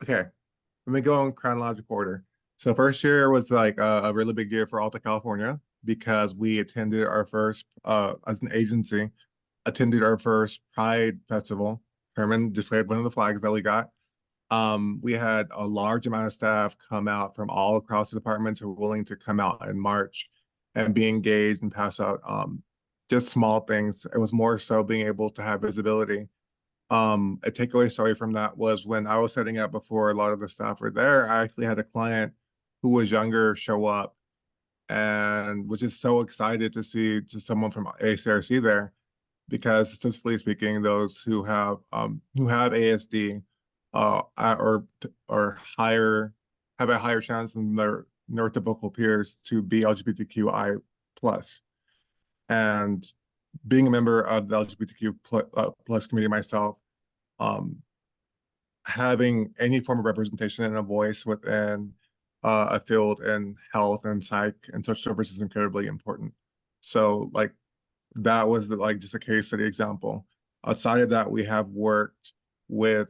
Let me go in chronological order. So first year was like a really big year for Alta California because we attended our first, as an agency, attended our first Pride Festival. Herman displayed one of the flags that we got. We had a large amount of staff come out from all across the departments who were willing to come out in March and be engaged and pass out just small things. It was more so being able to have visibility. A takeaway story from that was when I was setting up before a lot of the staff were there, I actually had a client who was younger show up and was just so excited to see just someone from ACRC there, because statistically speaking, those who have ASD or higher have a higher chance than their neurotypical peers to be LGBTQI plus. And being a member of the LGBTQ plus community myself, having any form of representation and a voice within a field in health and psych and such services is incredibly important. So like that was just a case study example. Outside of that, we have worked with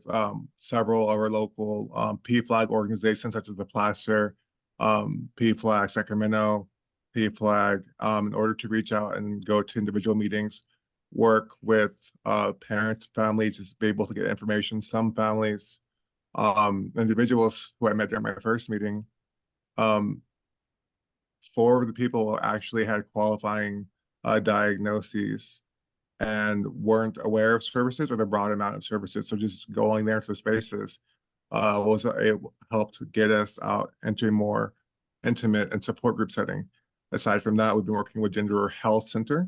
several of our local PFLAG organizations such as the Placer, PFLAG Sacramento, PFLAG, in order to reach out and go to individual meetings, work with parents, families, to be able to get information. Some families, individuals who I met during my first meeting, 4 of the people actually had qualifying diagnoses and weren't aware of services or the broad amount of services. So just going there to the spaces helped get us out into a more intimate and support group setting. Aside from that, we've been working with Gender Health Center,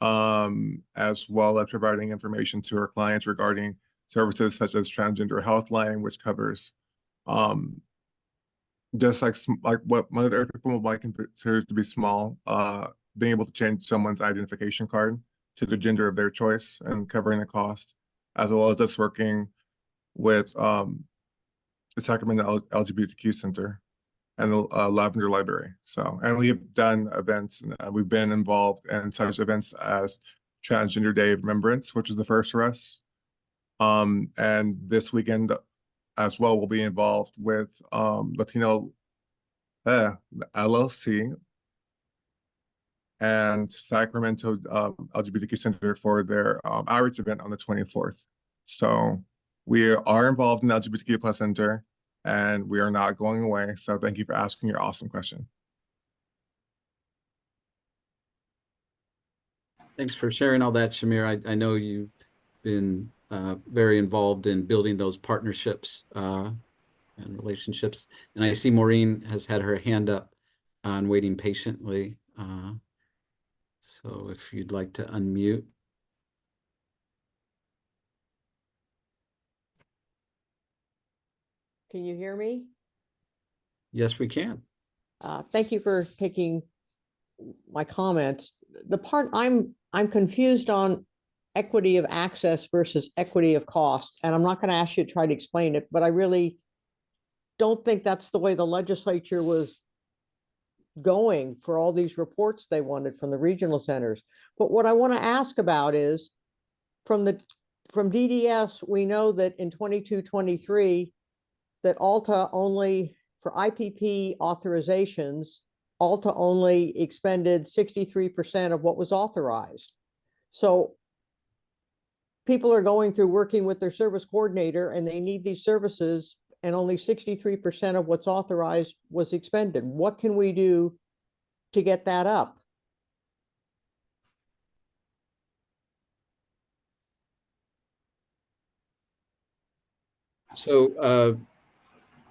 as well as providing information to our clients regarding services such as Transgender Health Line, which covers just like what other people might consider to be small, being able to change someone's identification card to the gender of their choice and covering the cost, as well as us working with the Sacramento LGBTQ Center and the Lavender Library. So, and we have done events, and we've been involved in such events as Transgender Day of Remembrance, which is the first for us. And this weekend as well, we'll be involved with Latino LLC and Sacramento LGBTQ Center for their outreach event on the 24th. So we are involved in the LGBTQ Plus Center, and we are not going away. So thank you for asking your awesome question. Thanks for sharing all that, Shamir. I know you've been very involved in building those partnerships and relationships. And I see Maureen has had her hand up and waiting patiently. So if you'd like to unmute. Can you hear me? Yes, we can. Thank you for taking my comments. The part I'm confused on equity of access versus equity of cost. And I'm not going to ask you to try to explain it, but I really don't think that's the way the legislature was going for all these reports they wanted from the regional centers. But what I want to ask about is from DDS, we know that in 22-23, that Alta only, for IPP authorizations, Alta only expended 63% of what was authorized. So people are going through working with their service coordinator and they need these services and only 63% of what's authorized was expended. What can we do to get that up? So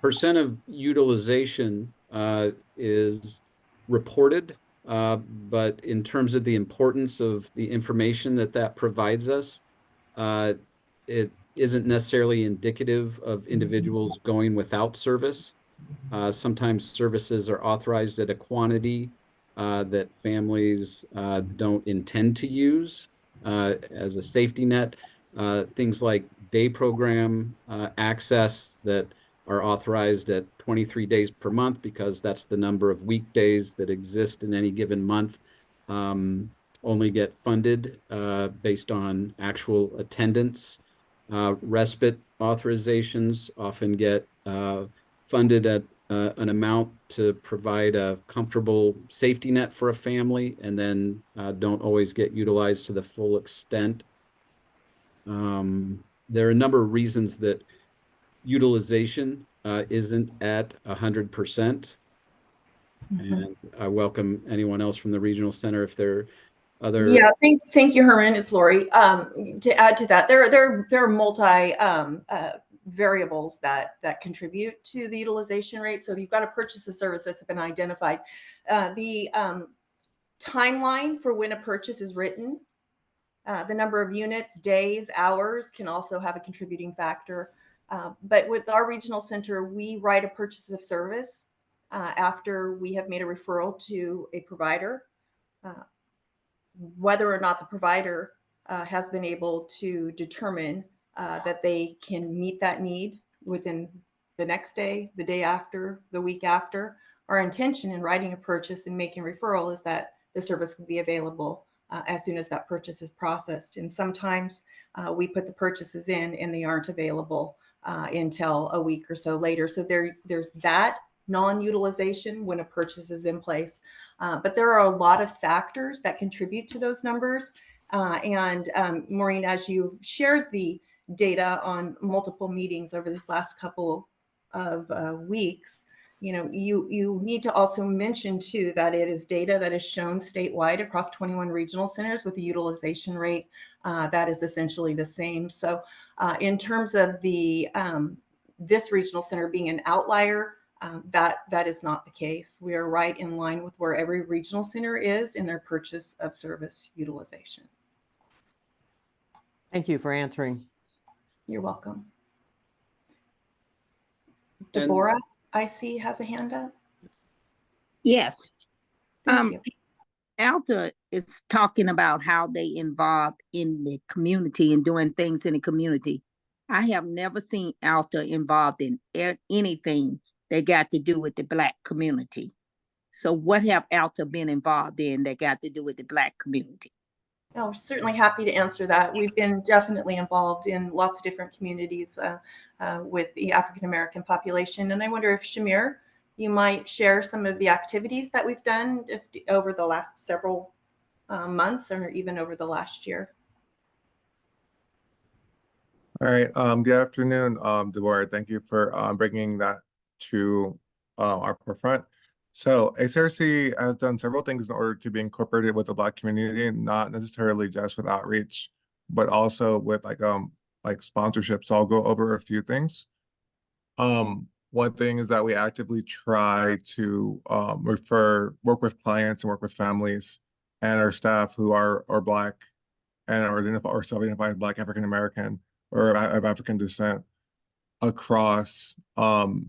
percent of utilization is reported, but in terms of the importance of the information that provides us, it isn't necessarily indicative of individuals going without service. Sometimes services are authorized at a quantity that families don't intend to use as a safety net. Things like day program access that are authorized at 23 days per month because that's the number of weekdays that exist in any given month, only get funded based on actual attendance. Respite authorizations often get funded at an amount to provide a comfortable safety net for a family and then don't always get utilized to the full extent. There are a number of reasons that utilization isn't at 100%. And I welcome anyone else from the regional center if there are other. Yeah, thank you, Herman. It's Lori. To add to that, there are multi variables that contribute to the utilization rate. So you've got a purchase of service that's been identified. The timeline for when a purchase is written, the number of units, days, hours can also have a contributing factor. But with our regional center, we write a purchase of service after we have made a referral to a provider. Whether or not the provider has been able to determine that they can meet that need within the next day, the day after, the week after. Our intention in writing a purchase and making referral is that the service will be available as soon as that purchase is processed. And sometimes we put the purchases in and they aren't available until a week or so later. So there's that non-utilization when a purchase is in place. But there are a lot of factors that contribute to those numbers. Maureen, as you shared the data on multiple meetings over this last couple of weeks, you need to also mention too that it is data that is shown statewide across 21 regional centers with a utilization rate that is essentially the same. So in terms of the this regional center being an outlier, that is not the case. We are right in line with where every regional center is in their purchase of service utilization. Thank you for answering. You're welcome. Deborah, I see, has a hand up. Yes. Thank you. Alta is talking about how they involved in the community and doing things in the community. I have never seen Alta involved in anything that got to do with the Black community. So what have Alta been involved in that got to do with the Black community? Oh, certainly happy to answer that. We've been definitely involved in lots of different communities with the African-American population. And I wonder if Shamir, you might share some of the activities that we've done just over the last several months or even over the last year. All right. Good afternoon, Deborah. Thank you for bringing that to our forefront. So ACRC has done several things in order to be incorporated with the Black community, not necessarily just with outreach, but also with like sponsorships. So I'll go over a few things. One thing is that we actively try to work with clients and work with families and our staff who are Black and are identify or self-identify as Black, African American, or of African descent across across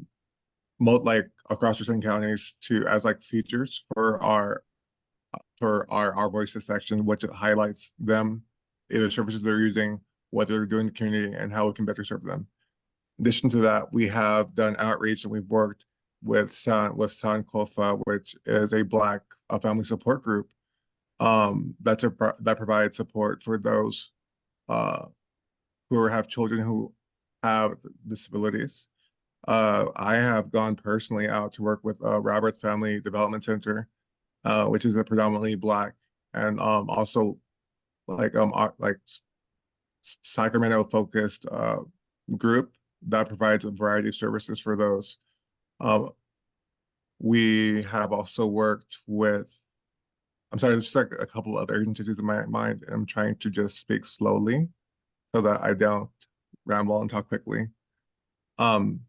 the 10 counties to as like features for our voices section, which highlights them, either services they're using, what they're doing in the community, and how we can better serve them. In addition to that, we have done outreach and we've worked with Sankofa, which is a Black family support group that provides support for those who have children who have disabilities. I have gone personally out to work with Roberts Family Development Center, which is a predominantly Black and also like Sacramento focused group that provides a variety of services for those. We have also worked with, I'm sorry, there's just like a couple of other agencies in my mind, and I'm trying to just speak slowly so that I don't ramble and talk quickly. In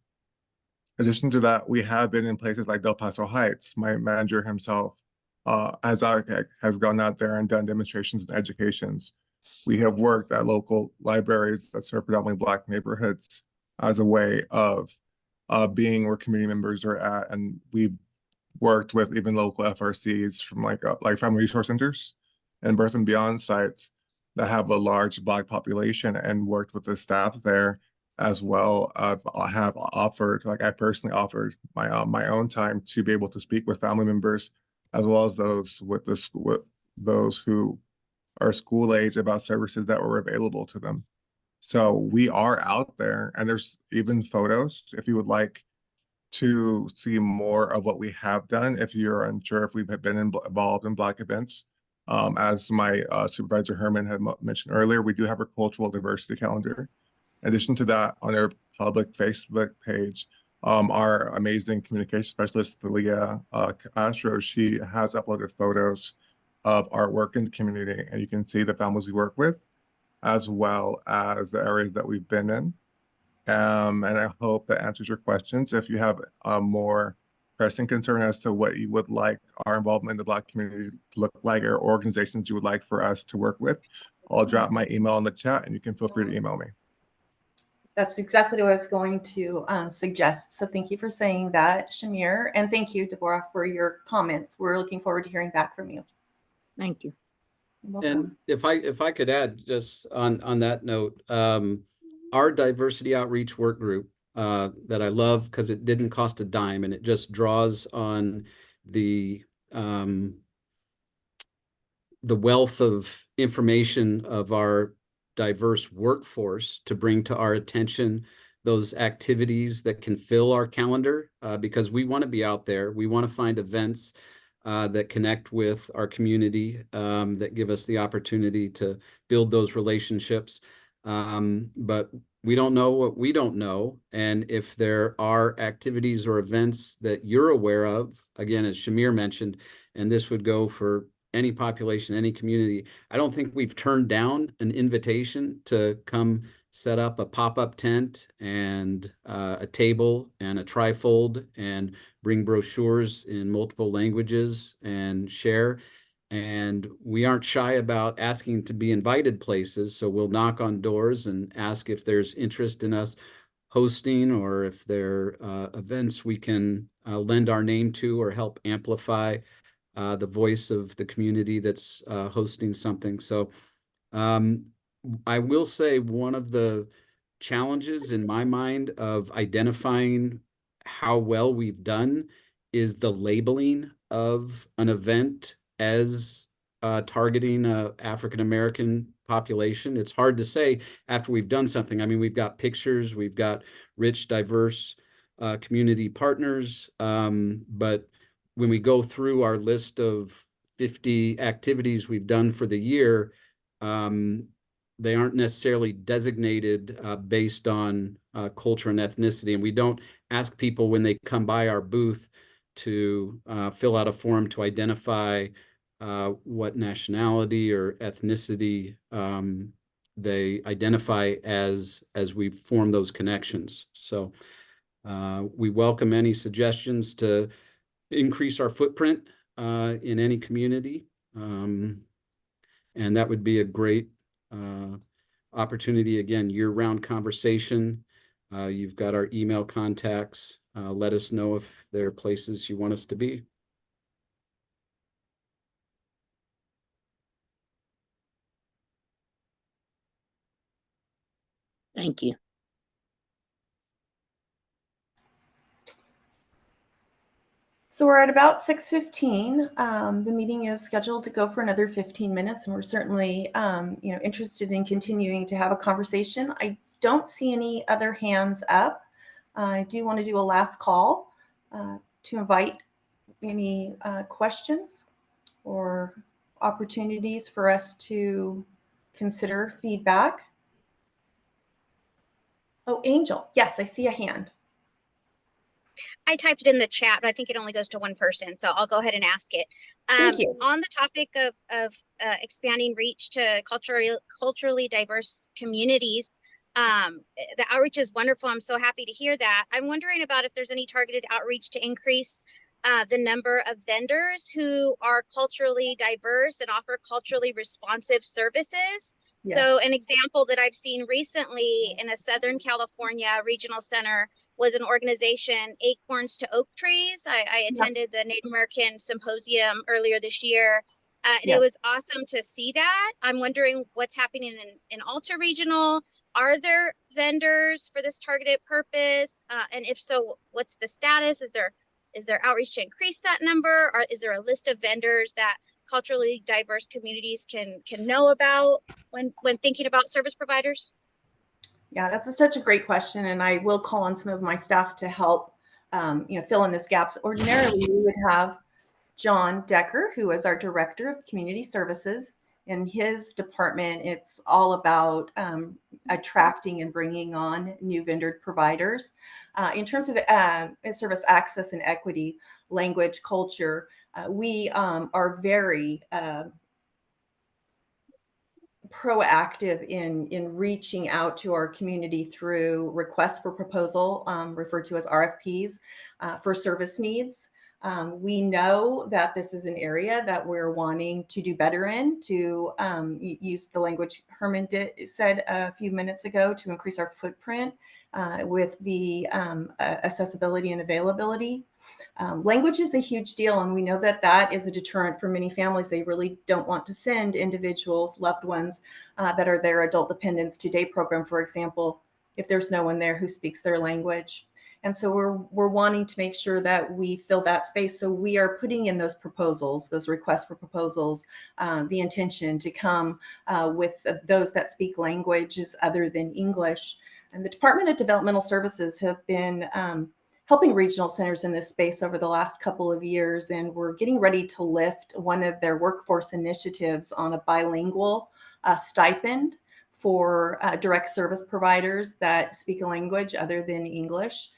addition to that, we have been in places like Del Paso Heights. My manager himself has gone out there and done demonstrations and educations. We have worked at local libraries that serve predominantly Black neighborhoods as a way of being where community members are at, and we've worked with even local FRCs from like family resource centers and birth and beyond sites that have a large Black population, and worked with the staff there, as well as have offered, like I personally offered my own time to be able to speak with family members, as well as those who are school age about services that were available to them. So we are out there, and there's even photos if you would like to see more of what we have done. If you're unsure if we've been involved in Black events, as my supervisor Herman had mentioned earlier, we do have a cultural diversity calendar. In addition to that, on our public Facebook page, our amazing communication specialist, Leah Castro, she has uploaded photos of our work in the community, and you can see the families we work with, as well as the areas that we've been in. And I hope that answers your questions. If you have a more pressing concern as to what you would like our involvement in the Black community to look like, or organizations you would like for us to work with, I'll drop my email in the chat, and you can feel free to email me. That's exactly what I was going to suggest. So thank you for saying that, Shamir. And thank you, Deborah, for your comments. We're looking forward to hearing back from you. Thank you. You're welcome. And if I could add just on that note, our diversity outreach work group that I love because it didn't cost a dime, and it just draws on the wealth of information of our diverse workforce to bring to our attention those activities that can fill our calendar, because we want to be out there. We want to find events that connect with our community, that give us the opportunity to build those relationships. But we don't know what we don't know. And if there are activities or events that you're aware of, again, as Shamir mentioned, and this would go for any population, any community, I don't think we've turned down an invitation to come set up a pop-up tent and a table and a trifold and bring brochures in multiple languages and share. And we aren't shy about asking to be invited places. So we'll knock on doors and ask if there's interest in us hosting, or if there are events we can lend our name to or help amplify the voice of the community that's hosting something. So I will say one of the challenges in my mind of identifying how well we've done is the labeling of an event as targeting an African-American population. It's hard to say after we've done something. I mean, we've got pictures, we've got rich, diverse community partners, but when we go through our list of 50 activities we've done for the year, they aren't necessarily designated based on culture and ethnicity. And we don't ask people when they come by our booth to fill out a form to identify what nationality or ethnicity they identify as we form those connections. So we welcome any suggestions to increase our footprint in any community. And that would be a great opportunity, again, year-round conversation. You've got our email contacts. Let us know if there are places you want us to be. Thank you. So we're at about 6:15. The meeting is scheduled to go for another 15 minutes, and we're certainly, interested in continuing to have a conversation. I don't see any other hands up. I do want to do a last call to invite any questions or opportunities for us to consider feedback. Oh, Angel. Yes, I see a hand. I typed it in the chat, but I think it only goes to one person, so I'll go ahead and ask it. Thank you. On the topic of expanding reach to culturally diverse communities, the outreach is wonderful. I'm so happy to hear that. I'm wondering about if there's any targeted outreach to increase the number of vendors who are culturally diverse and offer culturally responsive services. Yes. So an example that I've seen recently in a Southern California regional center was an organization, Acorns to Oak Trees. I attended the Native American Symposium earlier this year. And it was awesome to see that. I'm wondering what's happening in Alta Regional. Are there vendors for this targeted purpose? And if so, what's the status? Is there outreach to increase that number? Or is there a list of vendors that culturally diverse communities can know about when thinking about service providers? Yeah, that's such a great question, and I will call on some of my staff to help, fill in these gaps. Ordinarily, we would have John Decker, who is our Director of Community Services. In his department, it's all about attracting and bringing on new vendor providers. In terms of service access and equity, language, culture, we are very proactive in reaching out to our community through requests for proposal, referred to as RFPs, for service needs. We know that this is an area that we're wanting to do better in, to use the language Herman said a few minutes ago, to increase our footprint with the accessibility and availability. Language is a huge deal, and we know that that is a deterrent for many families. They really don't want to send individuals, loved ones that are their adult dependents to day program, for example, if there's no one there who speaks their language. And so we're wanting to make sure that we fill that space. So we are putting in those proposals, those requests for proposals, the intention to come with those that speak languages other than English. And the Department of Developmental Services have been helping regional centers in this space over the last couple of years, and we're getting ready to lift one of their workforce initiatives on a bilingual stipend for direct service providers that speak a language other than English.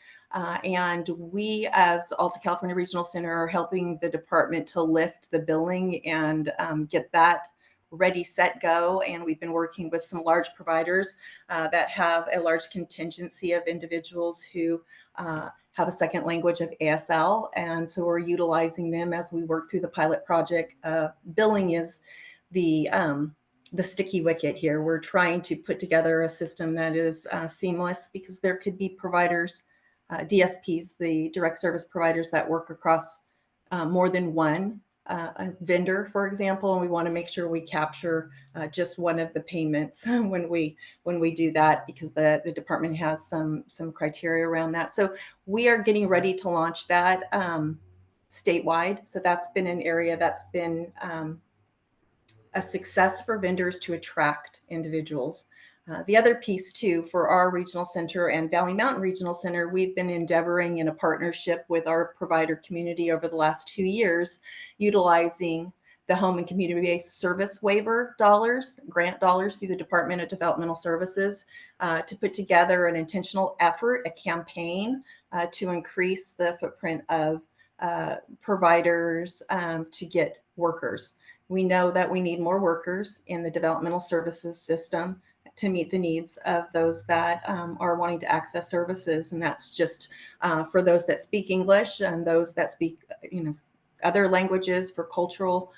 And we, as Alta California Regional Center, are helping the department to lift the billing and get that ready, set, go. And we've been working with some large providers that have a large contingency of individuals who have a second language of ASL. And so we're utilizing them as we work through the pilot project. Billing is the sticky wicket here. We're trying to put together a system that is seamless, because there could be providers, DSPs, the direct service providers, that work across more than one vendor, for example, and we want to make sure we capture just one of the payments when we do that, because the department has some criteria around that. So we are getting ready to launch that statewide. So that's been an area that's been a success for vendors to attract individuals. The other piece too, for our regional center and Valley Mountain Regional Center, we've been endeavoring in a partnership with our provider community over the last 2 years, utilizing the home and community-based service waiver dollars, grant dollars through the Department of Developmental Services, to put together an intentional effort, a campaign to increase the footprint of providers to get workers. We know that we need more workers in the developmental services system to meet the needs of those that are wanting to access services. And that's just for those that speak English and those that speak, other languages, for cultural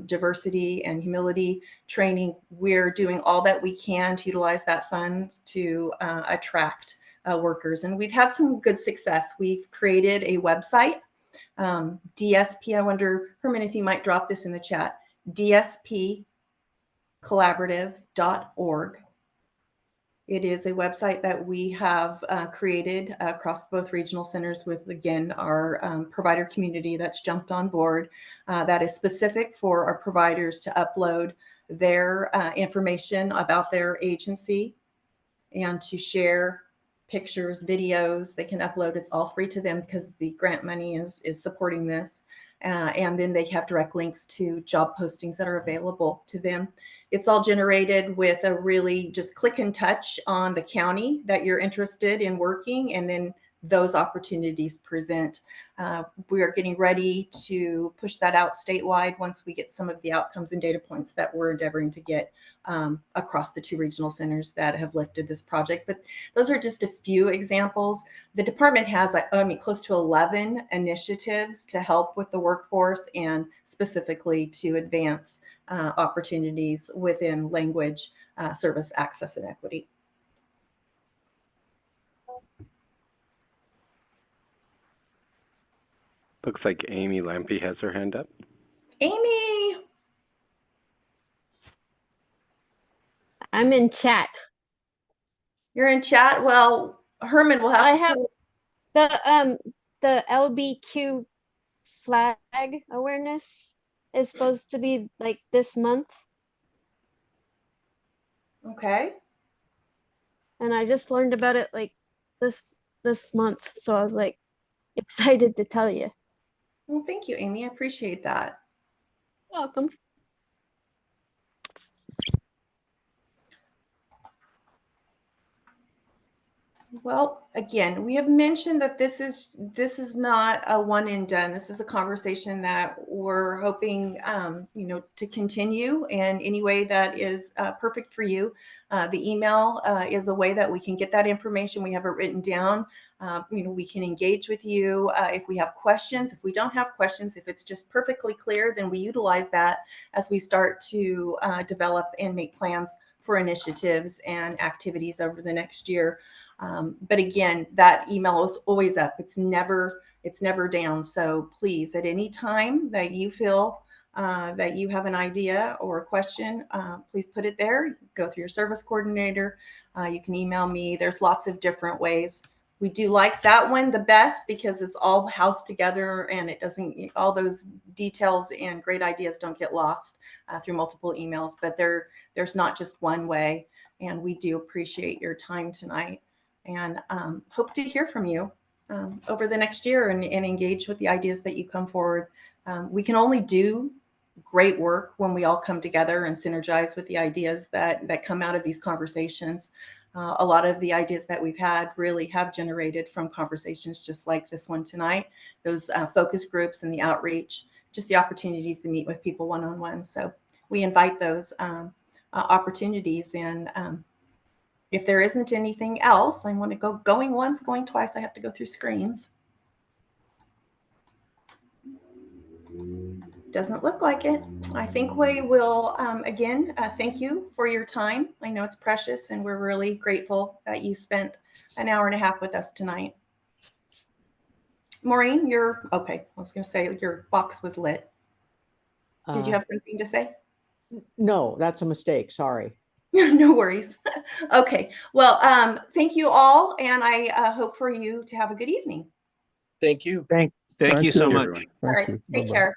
diversity and humility training. We're doing all that we can to utilize that fund to attract workers. And we've had some good success. We've created a website, DSP. I wonder, Herman, if you might drop this in the chat, dspcollaborative.org. It is a website that we have created across both regional centers with, again, our provider community that's jumped on board. That is specific for our providers to upload their information about their agency and to share pictures, videos. They can upload. It's all free to them because the grant money is supporting this. And then they have direct links to job postings that are available to them. It's all generated with a really just click and touch on the county that you're interested in working, and then those opportunities present. We are getting ready to push that out statewide once we get some of the outcomes and data points that we're endeavoring to get across the 2 regional centers that have lifted this project. But those are just a few examples. The department has, close to 11 initiatives to help with the workforce and specifically to advance opportunities within language, service, access, and equity. Looks like Amy Lampe has her hand up. Amy! I'm in chat. You're in chat? Well, Herman will have the LBQ flag awareness is supposed to be like this month. Okay. And I just learned about it like this month. So I was like excited to tell you. Well, thank you, Amy. I appreciate that. Welcome. Well, again, we have mentioned that this is not a one and done. This is a conversation that we're hoping, to continue in any way that is perfect for you. The email is a way that we can get that information. We have it written down. We can engage with you if we have questions. If we don't have questions, if it's just perfectly clear, then we utilize that as we start to develop and make plans for initiatives and activities over the next year. But again, that email is always up. It's never down. So please, at any time that you feel that you have an idea or a question, please put it there. Go through your service coordinator. You can email me. There's lots of different ways. We do like that one the best because it's all housed together and it doesn't, all those details and great ideas don't get lost through multiple emails, but there's not just one way. And we do appreciate your time tonight and hope to hear from you over the next year and engage with the ideas that you come forward. We can only do great work when we all come together and synergize with the ideas that come out of these conversations. A lot of the ideas that we've had really have generated from conversations just like this one tonight, those focus groups and the outreach, just the opportunities to meet with people one-on-one. So we invite those opportunities. And if there isn't anything else, I want to go going once, going twice. I have to go through screens. Doesn't look like it. I think we will, again, thank you for your time. I know it's precious and we're really grateful that you spent an hour and a half with us tonight. Maureen, you're okay. I was going to say your box was lit. Did you have something to say? No, that's a mistake. Sorry. No worries. Okay. Well, thank you all. And I hope for you to have a good evening. Thank you. Thank you so much. Thank All right. you. Take Bye-bye. care.